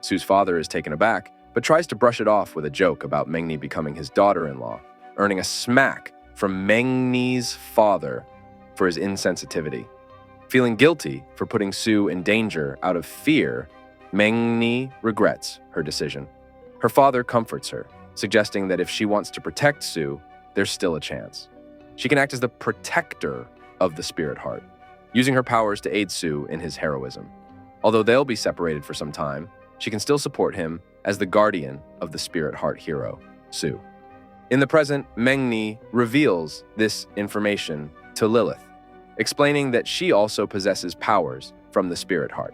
Sue's father is taken aback, but tries to brush it off with a joke about Mengni becoming his daughter-in-law, earning a smack from Mengni's father for his insensitivity. Feeling guilty for putting Sue in danger out of fear, Mengni regrets her decision. Her father comforts her, suggesting that if she wants to protect Sue, there's still a chance. She can act as the protector of the spirit heart, using her powers to aid Sue in his heroism. Although they'll be separated for some time, she can still support him as the guardian of the spirit heart hero, Sue. In the present, Mengni reveals this information to Lilith, explaining that she also possesses powers from the spirit heart.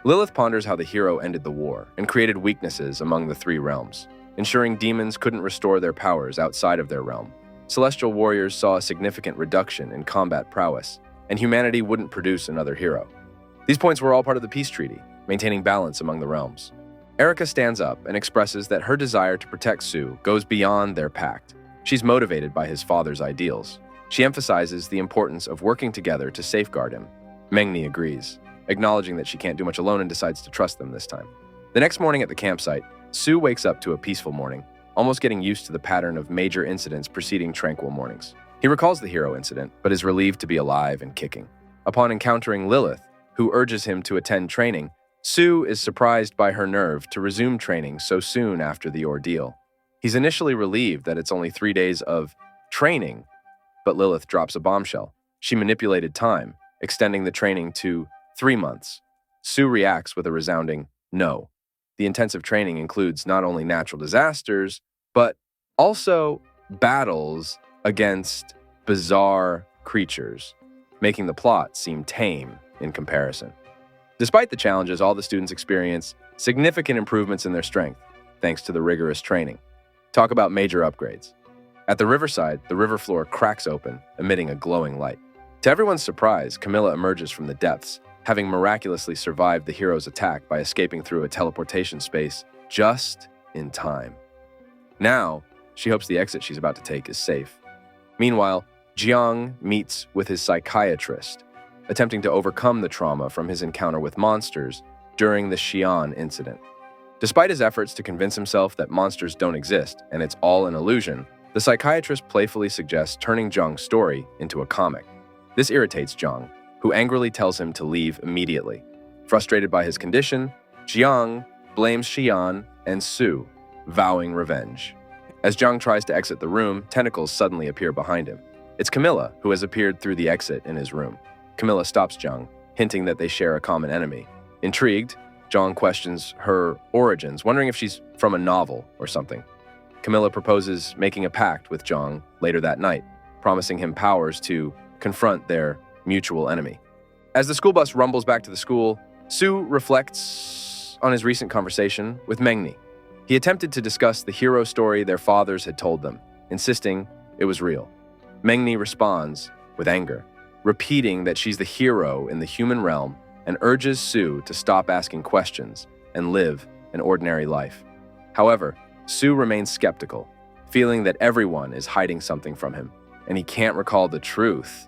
Lilith ponders how the hero ended the war and created weaknesses among the three realms, ensuring demons couldn't restore their powers outside of their realm. Celestial warriors saw a significant reduction in combat prowess, and humanity wouldn't produce another hero. These points were all part of the peace treaty, maintaining balance among the realms. Erica stands up and expresses that her desire to protect Sue goes beyond their pact. She's motivated by his father's ideals. She emphasizes the importance of working together to safeguard him. Mengni agrees, acknowledging that she can't do much alone and decides to trust them this time. The next morning at the campsite, Sue wakes up to a peaceful morning, almost getting used to the pattern of major incidents preceding tranquil mornings. He recalls the hero incident, but is relieved to be alive and kicking. Upon encountering Lilith, who urges him to attend training, Sue is surprised by her nerve to resume training so soon after the ordeal. He's initially relieved that it's only 3 days of training, but Lilith drops a bombshell. She manipulated time, extending the training to 3 months. Sue reacts with a resounding no. The intensive training includes not only natural disasters, but also battles against bizarre creatures, making the plot seem tame in comparison. Despite the challenges, all the students experience significant improvements in their strength, thanks to the rigorous training. Talk about major upgrades. At the riverside, the river floor cracks open, emitting a glowing light. To everyone's surprise, Camilla emerges from the depths, having miraculously survived the hero's attack by escaping through a teleportation space just in time. Now, she hopes the exit she's about to take is safe. Meanwhile, Jiang meets with his psychiatrist, attempting to overcome the trauma from his encounter with monsters during the Xi'an incident. Despite his efforts to convince himself that monsters don't exist and it's all an illusion, the psychiatrist playfully suggests turning Jiang's story into a comic. This irritates Jiang, who angrily tells him to leave immediately. Frustrated by his condition, Jiang blames Xi'an and Sue, vowing revenge. As Jiang tries to exit the room, tentacles suddenly appear behind him. It's Camilla, who has appeared through the exit in his room. Camilla stops Jiang, hinting that they share a common enemy. Intrigued, Jiang questions her origins, wondering if she's from a novel or something. Camilla proposes making a pact with Jiang later that night, promising him powers to confront their mutual enemy. As the school bus rumbles back to the school, Sue reflects on his recent conversation with Mengni. He attempted to discuss the hero story their fathers had told them, insisting it was real. Mengni responds with anger, repeating that she's the hero in the human realm and urges Su to stop asking questions and live an ordinary life. However, Su remains skeptical, feeling that everyone is hiding something from him, and he can't recall the truth.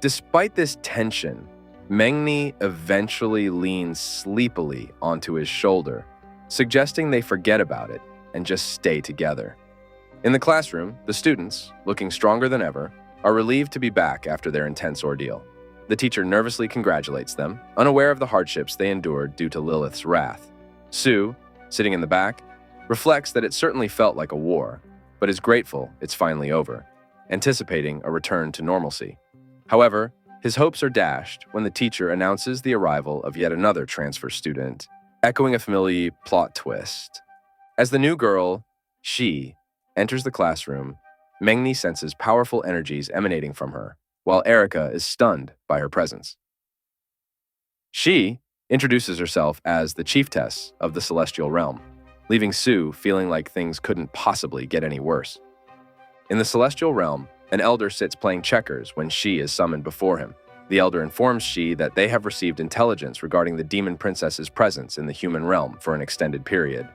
Despite this tension, Mengni eventually leans sleepily onto his shoulder, suggesting they forget about it and just stay together. In the classroom, the students, looking stronger than ever, are relieved to be back after their intense ordeal. The teacher nervously congratulates them, unaware of the hardships they endured due to Lilith's wrath. Su, sitting in the back, reflects that it certainly felt like a war, but is grateful it's finally over, anticipating a return to normalcy. However, his hopes are dashed when the teacher announces the arrival of yet another transfer student, echoing a familiar plot twist. As the new girl, She, enters the classroom, Mengni senses powerful energies emanating from her, while Erica is stunned by her presence. She introduces herself as the chiefess of the celestial realm, leaving Su feeling like things couldn't possibly get any worse. In the celestial realm, an elder sits playing checkers when She is summoned before him. The elder informs She that they have received intelligence regarding the demon princess's presence in the human realm for an extended period.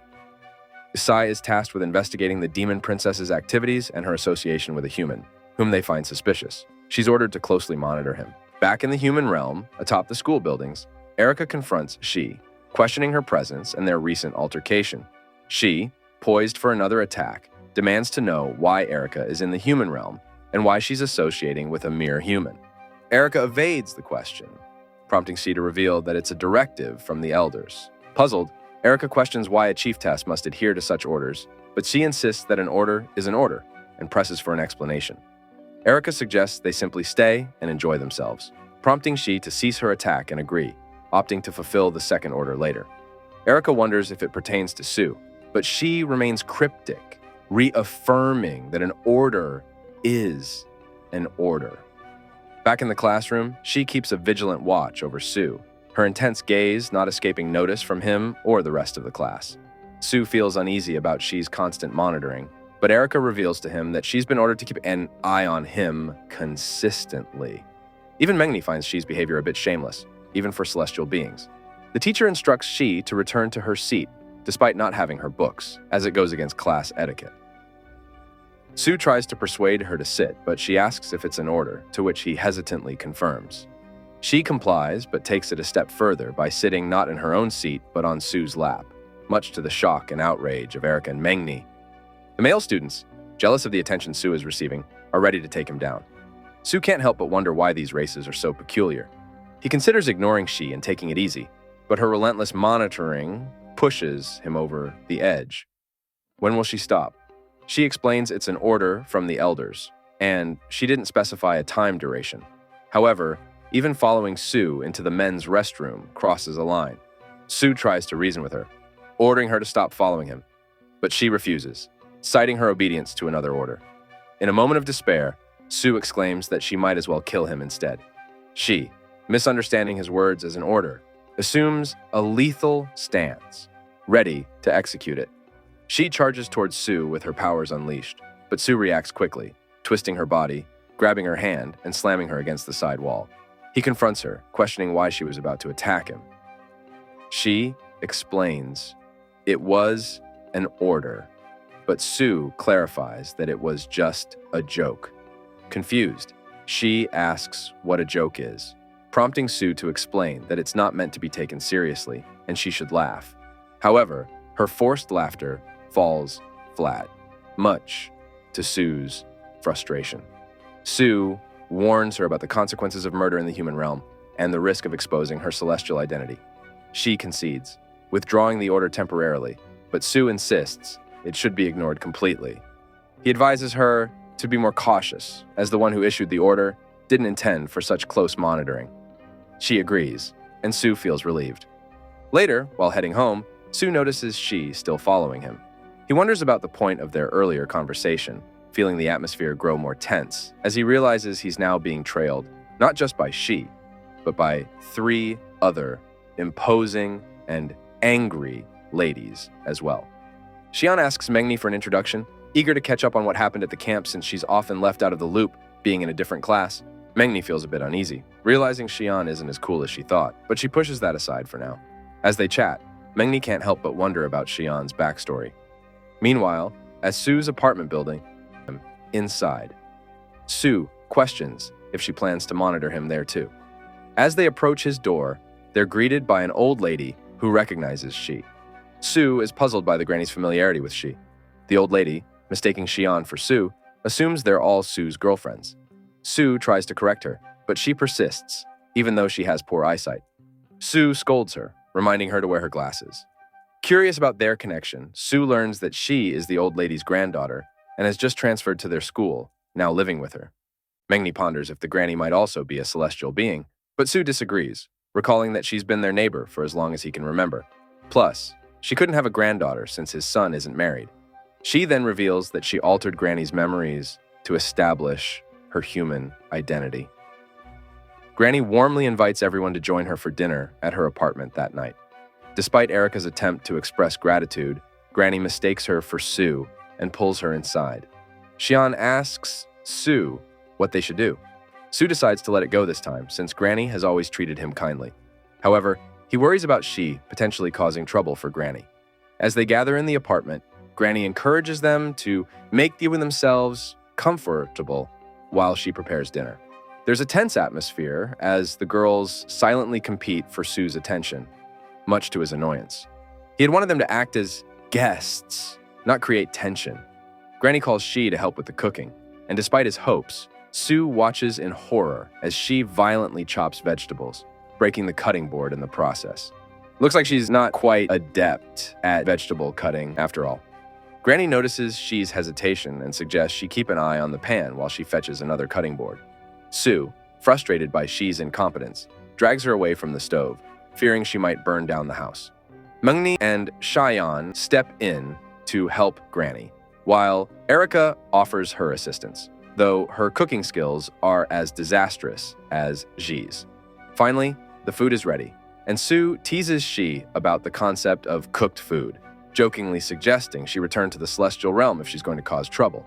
Sai is tasked with investigating the demon princess's activities and her association with a human, whom they find suspicious. She's ordered to closely monitor him. Back in the human realm, atop the school buildings, Erica confronts She, questioning her presence and their recent altercation. She, poised for another attack, demands to know why Erica is in the human realm and why she's associating with a mere human. Erica evades the question, prompting She to reveal that it's a directive from the elders. Puzzled, Erica questions why a chiefess must adhere to such orders, but She insists that an order is an order and presses for an explanation. Erica suggests they simply stay and enjoy themselves, prompting She to cease her attack and agree, opting to fulfill the second order later. Erica wonders if it pertains to Su, but She remains cryptic, reaffirming that an order is an order. Back in the classroom, She keeps a vigilant watch over Su, her intense gaze not escaping notice from him or the rest of the class. Su feels uneasy about She's constant monitoring, but Erica reveals to him that she's been ordered to keep an eye on him consistently. Even Mengni finds She's behavior a bit shameless, even for celestial beings. The teacher instructs She to return to her seat, despite not having her books, as it goes against class etiquette. Su tries to persuade her to sit, but she asks if it's an order, to which he hesitantly confirms. She complies, but takes it a step further by sitting not in her own seat, but on Su's lap, much to the shock and outrage of Erica and Mengni. The male students, jealous of the attention Su is receiving, are ready to take him down. Su can't help but wonder why these races are so peculiar. He considers ignoring She and taking it easy, but her relentless monitoring pushes him over the edge. When will she stop? She explains it's an order from the elders, and she didn't specify a time duration. However, even following Su into the men's restroom crosses a line. Su tries to reason with her, ordering her to stop following him, but she refuses, citing her obedience to another order. In a moment of despair, Su exclaims that she might as well kill him instead. She, misunderstanding his words as an order, assumes a lethal stance, ready to execute it. She charges towards Su with her powers unleashed, but Su reacts quickly, twisting her body, grabbing her hand, and slamming her against the side wall. He confronts her, questioning why she was about to attack him. She explains it was an order, but Su clarifies that it was just a joke. Confused, She asks what a joke is, prompting Su to explain that it's not meant to be taken seriously and she should laugh. However, her forced laughter falls flat, much to Su's frustration. Su warns her about the consequences of murder in the human realm and the risk of exposing her celestial identity. She concedes, withdrawing the order temporarily, but Su insists it should be ignored completely. He advises her to be more cautious, as the one who issued the order didn't intend for such close monitoring. She agrees, and Su feels relieved. Later, while heading home, Su notices She still following him. He wonders about the point of their earlier conversation, feeling the atmosphere grow more tense as he realizes he's now being trailed not just by She, but by 3 other imposing and angry ladies as well. Xian asks Mengni for an introduction, eager to catch up on what happened at the camp since she's often left out of the loop, being in a different class. Mengni feels a bit uneasy, realizing Xian isn't as cool as she thought, but she pushes that aside for now. As they chat, Mengni can't help but wonder about Xian's backstory. Meanwhile, at Sue's apartment building, inside, Sue questions if she plans to monitor him there too. As they approach his door, they're greeted by an old lady who recognizes She. Sue is puzzled by the granny's familiarity with She. The old lady, mistaking Xian for Sue, assumes they're all Sue's girlfriends. Sue tries to correct her, but she persists, even though she has poor eyesight. Sue scolds her, reminding her to wear her glasses. Curious about their connection, Sue learns that She is the old lady's granddaughter and has just transferred to their school, now living with her. Mengni ponders if the granny might also be a celestial being, but Sue disagrees, recalling that she's been their neighbor for as long as he can remember. Plus, she couldn't have a granddaughter since his son isn't married. She then reveals that she altered Granny's memories to establish her human identity. Granny warmly invites everyone to join her for dinner at her apartment that night. Despite Erica's attempt to express gratitude, Granny mistakes her for Sue and pulls her inside. Xian asks Sue what they should do. Sue decides to let it go this time, since Granny has always treated him kindly. However, he worries about She potentially causing trouble for Granny. As they gather in the apartment, Granny encourages them to make themselves comfortable while she prepares dinner. There's a tense atmosphere as the girls silently compete for Sue's attention, much to his annoyance. He had wanted them to act as guests, not create tension. Granny calls She to help with the cooking, and despite his hopes, Sue watches in horror as She violently chops vegetables, breaking the cutting board in the process. Looks like she's not quite adept at vegetable cutting after all. Granny notices She's hesitation and suggests she keep an eye on the pan while she fetches another cutting board. Sue, frustrated by She's incompetence, drags her away from the stove, fearing she might burn down the house. Mengni and Xian step in to help Granny, while Erica offers her assistance, though her cooking skills are as disastrous as Xi's. Finally, the food is ready, and Sue teases She about the concept of cooked food, jokingly suggesting she return to the celestial realm if she's going to cause trouble.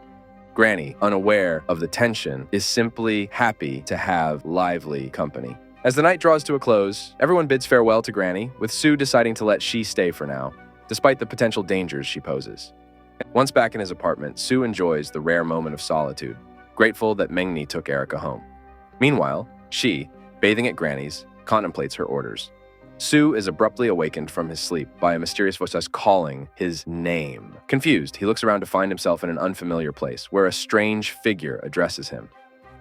Granny, unaware of the tension, is simply happy to have lively company. As the night draws to a close, everyone bids farewell to Granny, with Sue deciding to let She stay for now, despite the potential dangers she poses. Once back in his apartment, Sue enjoys the rare moment of solitude, grateful that Mengni took Erica home. Meanwhile, She, bathing at Granny's, contemplates her orders. Sue is abruptly awakened from his sleep by a mysterious voice calling his name. Confused, he looks around to find himself in an unfamiliar place, where a strange figure addresses him.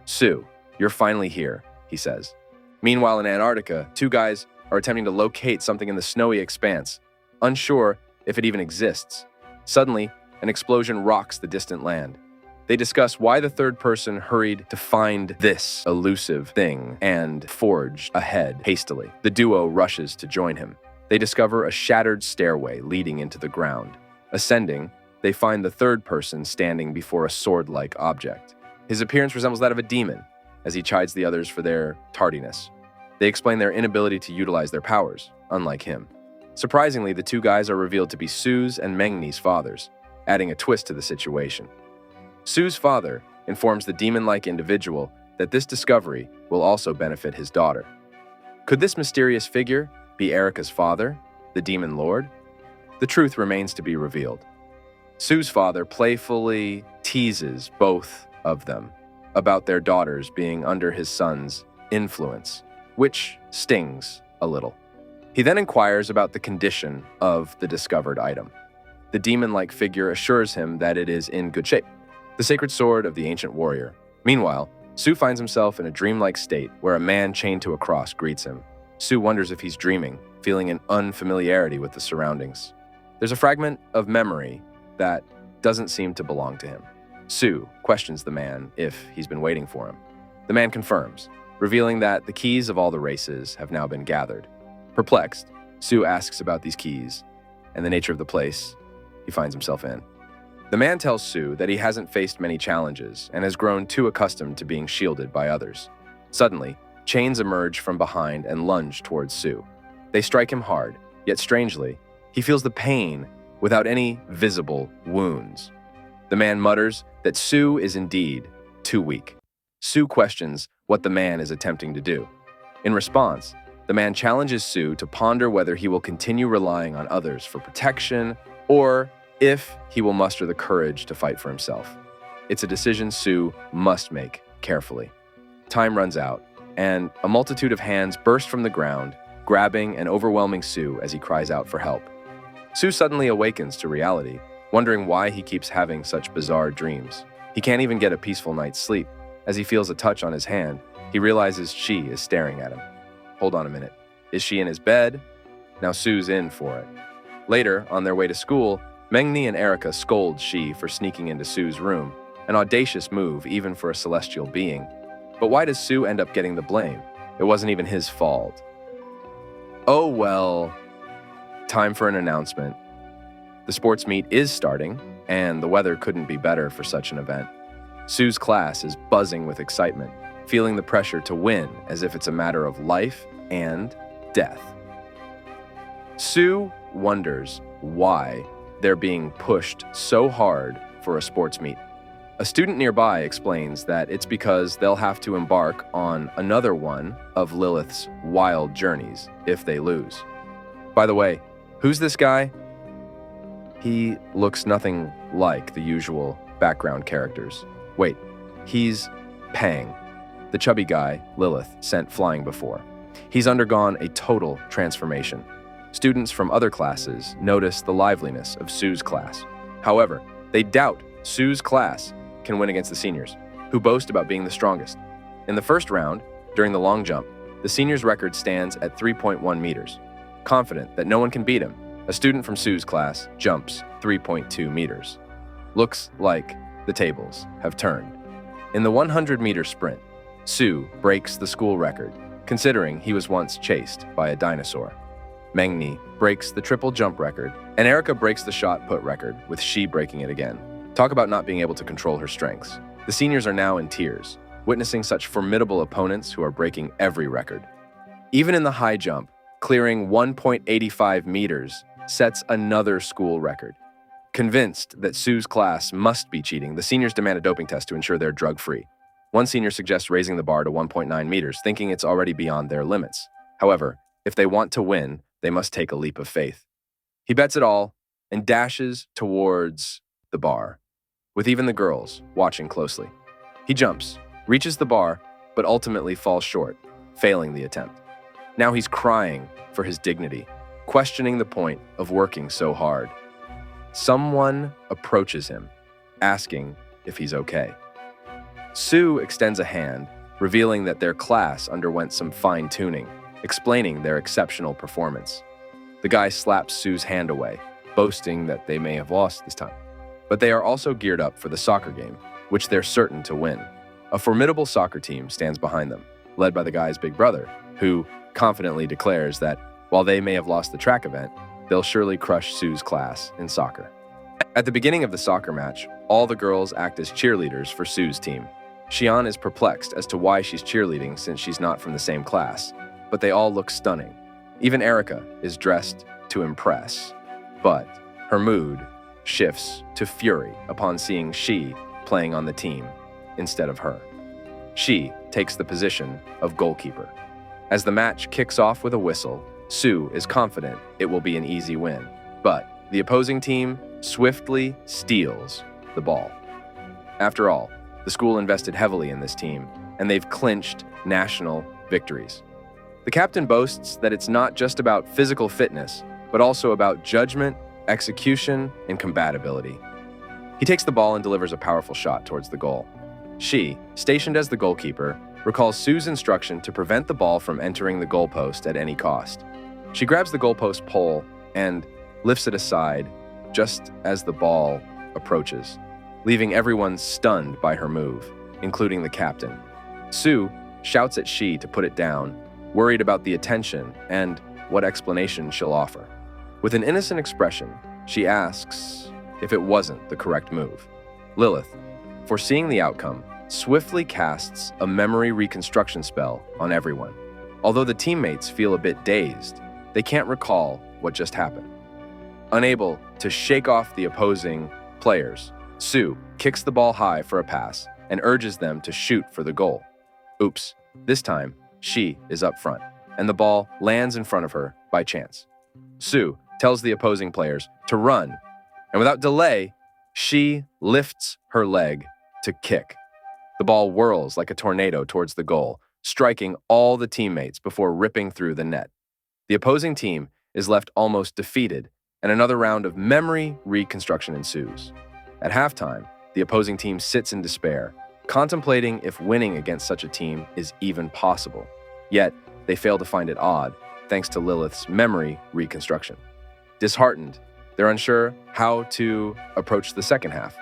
"Sue, you're finally here," he says. Meanwhile, in Antarctica, two guys are attempting to locate something in the snowy expanse, unsure if it even exists. Suddenly, an explosion rocks the distant land. They discuss why the third person hurried to find this elusive thing and forged ahead hastily. The duo rushes to join him. They discover a shattered stairway leading into the ground. Ascending, they find the third person standing before a sword-like object. His appearance resembles that of a demon, as he chides the others for their tardiness. They explain their inability to utilize their powers, unlike him. Surprisingly, the two guys are revealed to be Sue's and Mengni's fathers, adding a twist to the situation. Sue's father informs the demon-like individual that this discovery will also benefit his daughter. Could this mysterious figure be Erica's father, the demon lord? The truth remains to be revealed. Sue's father playfully teases both of them about their daughters being under his son's influence, which stings a little. He then inquires about the condition of the discovered item. The demon-like figure assures him that it is in good shape, the sacred sword of the ancient warrior. Meanwhile, Sue finds himself in a dreamlike state where a man chained to a cross greets him. Sue wonders if he's dreaming, feeling an unfamiliarity with the surroundings. There's a fragment of memory that doesn't seem to belong to him. Sue questions the man if he's been waiting for him. The man confirms, revealing that the keys of all the races have now been gathered. Perplexed, Sue asks about these keys and the nature of the place he finds himself in. The man tells Sue that he hasn't faced many challenges and has grown too accustomed to being shielded by others. Suddenly, chains emerge from behind and lunge towards Sue. They strike him hard, yet strangely, he feels the pain without any visible wounds. The man mutters that Sue is indeed too weak. Sue questions what the man is attempting to do. In response, the man challenges Sue to ponder whether he will continue relying on others for protection or if he will muster the courage to fight for himself. It's a decision Sue must make carefully. Time runs out, and a multitude of hands burst from the ground, grabbing and overwhelming Sue as he cries out for help. Sue suddenly awakens to reality, wondering why he keeps having such bizarre dreams. He can't even get a peaceful night's sleep. As he feels a touch on his hand, he realizes she is staring at him. Hold on a minute. Is she in his bed? Now Sue's in for it. Later, on their way to school, Mengni and Erica scold She for sneaking into Sue's room, an audacious move even for a celestial being. But why does Sue end up getting the blame? It wasn't even his fault. Oh well. Time for an announcement. The sports meet is starting, and the weather couldn't be better for such an event. Sue's class is buzzing with excitement, feeling the pressure to win as if it's a matter of life and death. Sue wonders why they're being pushed so hard for a sports meet. A student nearby explains that it's because they'll have to embark on another one of Lilith's wild journeys if they lose. By the way, who's this guy? He looks nothing like the usual background characters. Wait, he's Pang, the chubby guy Lilith sent flying before. He's undergone a total transformation. Students from other classes notice the liveliness of Sue's class. However, they doubt Sue's class can win against the seniors, who boast about being the strongest. In the first round, during the long jump, the seniors' record stands at 3.1 meters. Confident that no one can beat him, a student from Sue's class jumps 3.2 meters. Looks like the tables have turned. In the 100-meter sprint, Sue breaks the school record, considering he was once chased by a dinosaur. Mengni breaks the triple jump record, and Erica breaks the shot put record, with She breaking it again. Talk about not being able to control her strengths. The seniors are now in tears, witnessing such formidable opponents who are breaking every record. Even in the high jump, clearing 1.85 meters sets another school record. Convinced that Sue's class must be cheating, the seniors demand a doping test to ensure they're drug-free. One senior suggests raising the bar to 1.9 meters, thinking it's already beyond their limits. However, if they want to win, they must take a leap of faith. He bets it all and dashes towards the bar, with even the girls watching closely. He jumps, reaches the bar, but ultimately falls short, failing the attempt. Now he's crying for his dignity, questioning the point of working so hard. Someone approaches him, asking if he's okay. Sue extends a hand, revealing that their class underwent some fine-tuning, explaining their exceptional performance. The guy slaps Sue's hand away, boasting that they may have lost this time. But they are also geared up for the soccer game, which they're certain to win. A formidable soccer team stands behind them, led by the guy's big brother, who confidently declares that while they may have lost the track event, they'll surely crush Sue's class in soccer. At the beginning of the soccer match, all the girls act as cheerleaders for Sue's team. Xian is perplexed as to why she's cheerleading since she's not from the same class, but they all look stunning. Even Erica is dressed to impress, but her mood shifts to fury upon seeing She playing on the team instead of her. She takes the position of goalkeeper. As the match kicks off with a whistle, Sue is confident it will be an easy win, but the opposing team swiftly steals the ball. After all, the school invested heavily in this team, and they've clinched national victories. The captain boasts that it's not just about physical fitness, but also about judgment, execution, and compatibility. He takes the ball and delivers a powerful shot towards the goal. She, stationed as the goalkeeper, recalls Sue's instruction to prevent the ball from entering the goalpost at any cost. She grabs the goalpost pole and lifts it aside just as the ball approaches, leaving everyone stunned by her move, including the captain. Sue shouts at She to put it down, worried about the attention and what explanation she'll offer. With an innocent expression, she asks if it wasn't the correct move. Lilith, foreseeing the outcome, swiftly casts a memory reconstruction spell on everyone. Although the teammates feel a bit dazed, they can't recall what just happened. Unable to shake off the opposing players, Sue kicks the ball high for a pass and urges them to shoot for the goal. Oops, this time she is up front, and the ball lands in front of her by chance. Sue tells the opposing players to run, and without delay, she lifts her leg to kick. The ball whirls like a tornado towards the goal, striking all the teammates before ripping through the net. The opposing team is left almost defeated, and another round of memory reconstruction ensues. At halftime, the opposing team sits in despair, contemplating if winning against such a team is even possible. Yet, they fail to find it odd, thanks to Lilith's memory reconstruction. Disheartened, they're unsure how to approach the second half.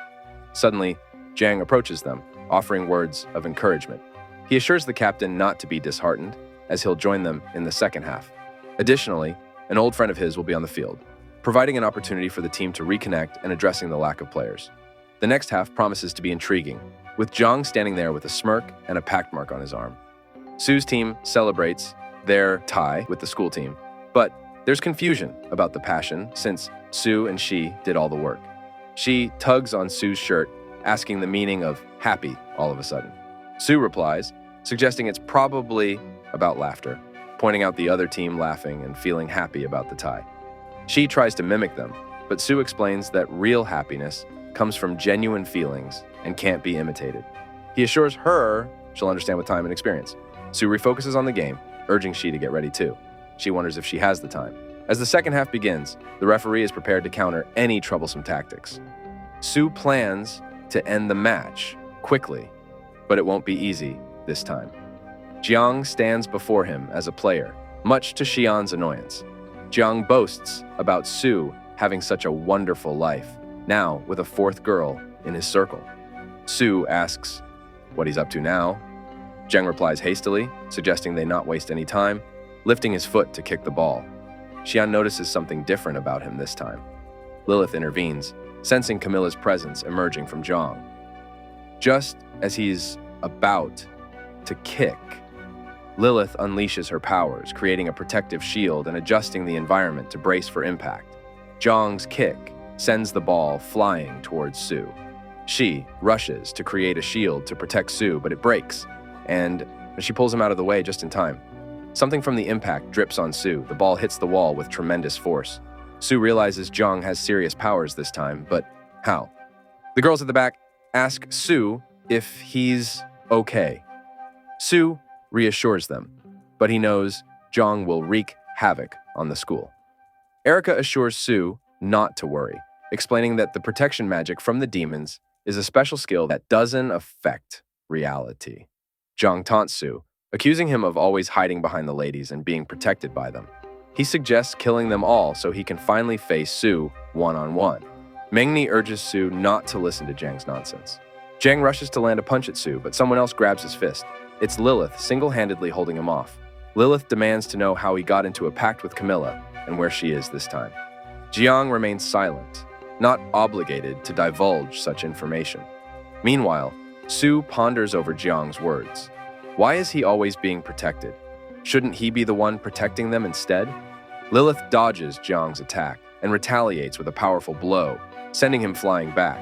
Suddenly, Jang approaches them, offering words of encouragement. He assures the captain not to be disheartened, as he'll join them in the second half. Additionally, an old friend of his will be on the field, providing an opportunity for the team to reconnect and addressing the lack of players. The next half promises to be intriguing, with Zhang standing there with a smirk and a pact mark on his arm. Sue's team celebrates their tie with the school team, but there's confusion about the passion since Sue and she did all the work. She tugs on Sue's shirt, asking the meaning of happy all of a sudden. Sue replies, suggesting it's probably about laughter, pointing out the other team laughing and feeling happy about the tie. She tries to mimic them, but Sue explains that real happiness comes from genuine feelings and can't be imitated. He assures her she'll understand with time and experience. Sue refocuses on the game, urging she to get ready too. She wonders if she has the time. As the second half begins, the referee is prepared to counter any troublesome tactics. Sue plans to end the match quickly, but it won't be easy this time. Jiang stands before him as a player, much to Xian's annoyance. Jiang boasts about Sue having such a wonderful life, now with a fourth girl in his circle. Sue asks what he's up to now. Jiang replies hastily, suggesting they not waste any time, lifting his foot to kick the ball. Xian notices something different about him this time. Lilith intervenes, sensing Camilla's presence emerging from Jiang. Just as he's about to kick, Lilith unleashes her powers, creating a protective shield and adjusting the environment to brace for impact. Jiang's kick sends the ball flying towards Sue. She rushes to create a shield to protect Sue, but it breaks, and she pulls him out of the way just in time. Something from the impact drips on Sue. The ball hits the wall with tremendous force. Sue realizes Jiang has serious powers this time, but how? The girls at the back ask Sue if he's okay. Sue reassures them, but he knows Jiang will wreak havoc on the school. Erica assures Sue not to worry, explaining that the protection magic from the demons is a special skill that doesn't affect reality. Jiang taunts Sue, accusing him of always hiding behind the ladies and being protected by them. He suggests killing them all so he can finally face Sue one-on-one. Mengni urges Sue not to listen to Jiang's nonsense. Jiang rushes to land a punch at Sue, but someone else grabs his fist. It's Lilith single-handedly holding him off. Lilith demands to know how he got into a pact with Camilla and where she is this time. Jiang remains silent, not obligated to divulge such information. Meanwhile, Sue ponders over Jiang's words. Why is he always being protected? Shouldn't he be the one protecting them instead? Lilith dodges Jiang's attack and retaliates with a powerful blow, sending him flying back.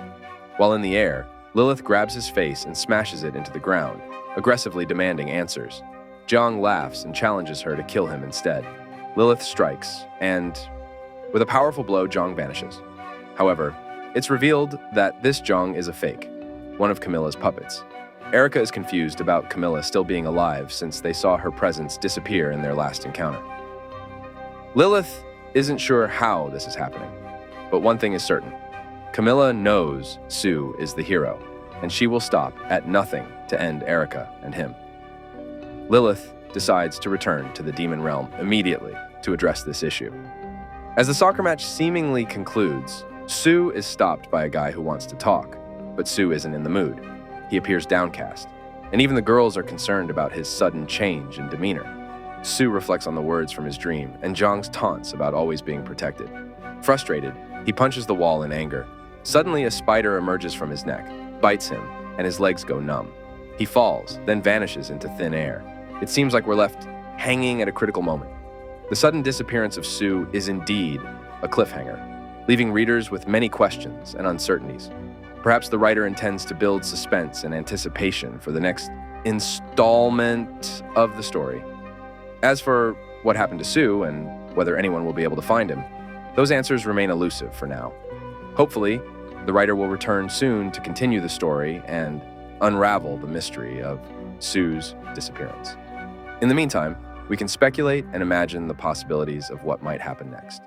While in the air, Lilith grabs his face and smashes it into the ground, aggressively demanding answers. Jiang laughs and challenges her to kill him instead. Lilith strikes, and with a powerful blow, Jiang vanishes. However, it's revealed that this Jiang is a fake, one of Camilla's puppets. Erica is confused about Camilla still being alive since they saw her presence disappear in their last encounter. Lilith isn't sure how this is happening, but one thing is certain. Camilla knows Sue is the hero, and she will stop at nothing to end Erica and him. Lilith decides to return to the demon realm immediately to address this issue. As the soccer match seemingly concludes, Sue is stopped by a guy who wants to talk, but Sue isn't in the mood. He appears downcast, and even the girls are concerned about his sudden change in demeanor. Sue reflects on the words from his dream and Jiang's taunts about always being protected. Frustrated, he punches the wall in anger. Suddenly, a spider emerges from his neck, bites him, and his legs go numb. He falls, then vanishes into thin air. It seems like we're left hanging at a critical moment. The sudden disappearance of Sue is indeed a cliffhanger. leaving readers with many questions and uncertainties. Perhaps the writer intends to build suspense and anticipation for the next installment of the story. As for what happened to Sue and whether anyone will be able to find him, those answers remain elusive for now. Hopefully, the writer will return soon to continue the story and unravel the mystery of Sue's disappearance. In the meantime, we can speculate and imagine the possibilities of what might happen next.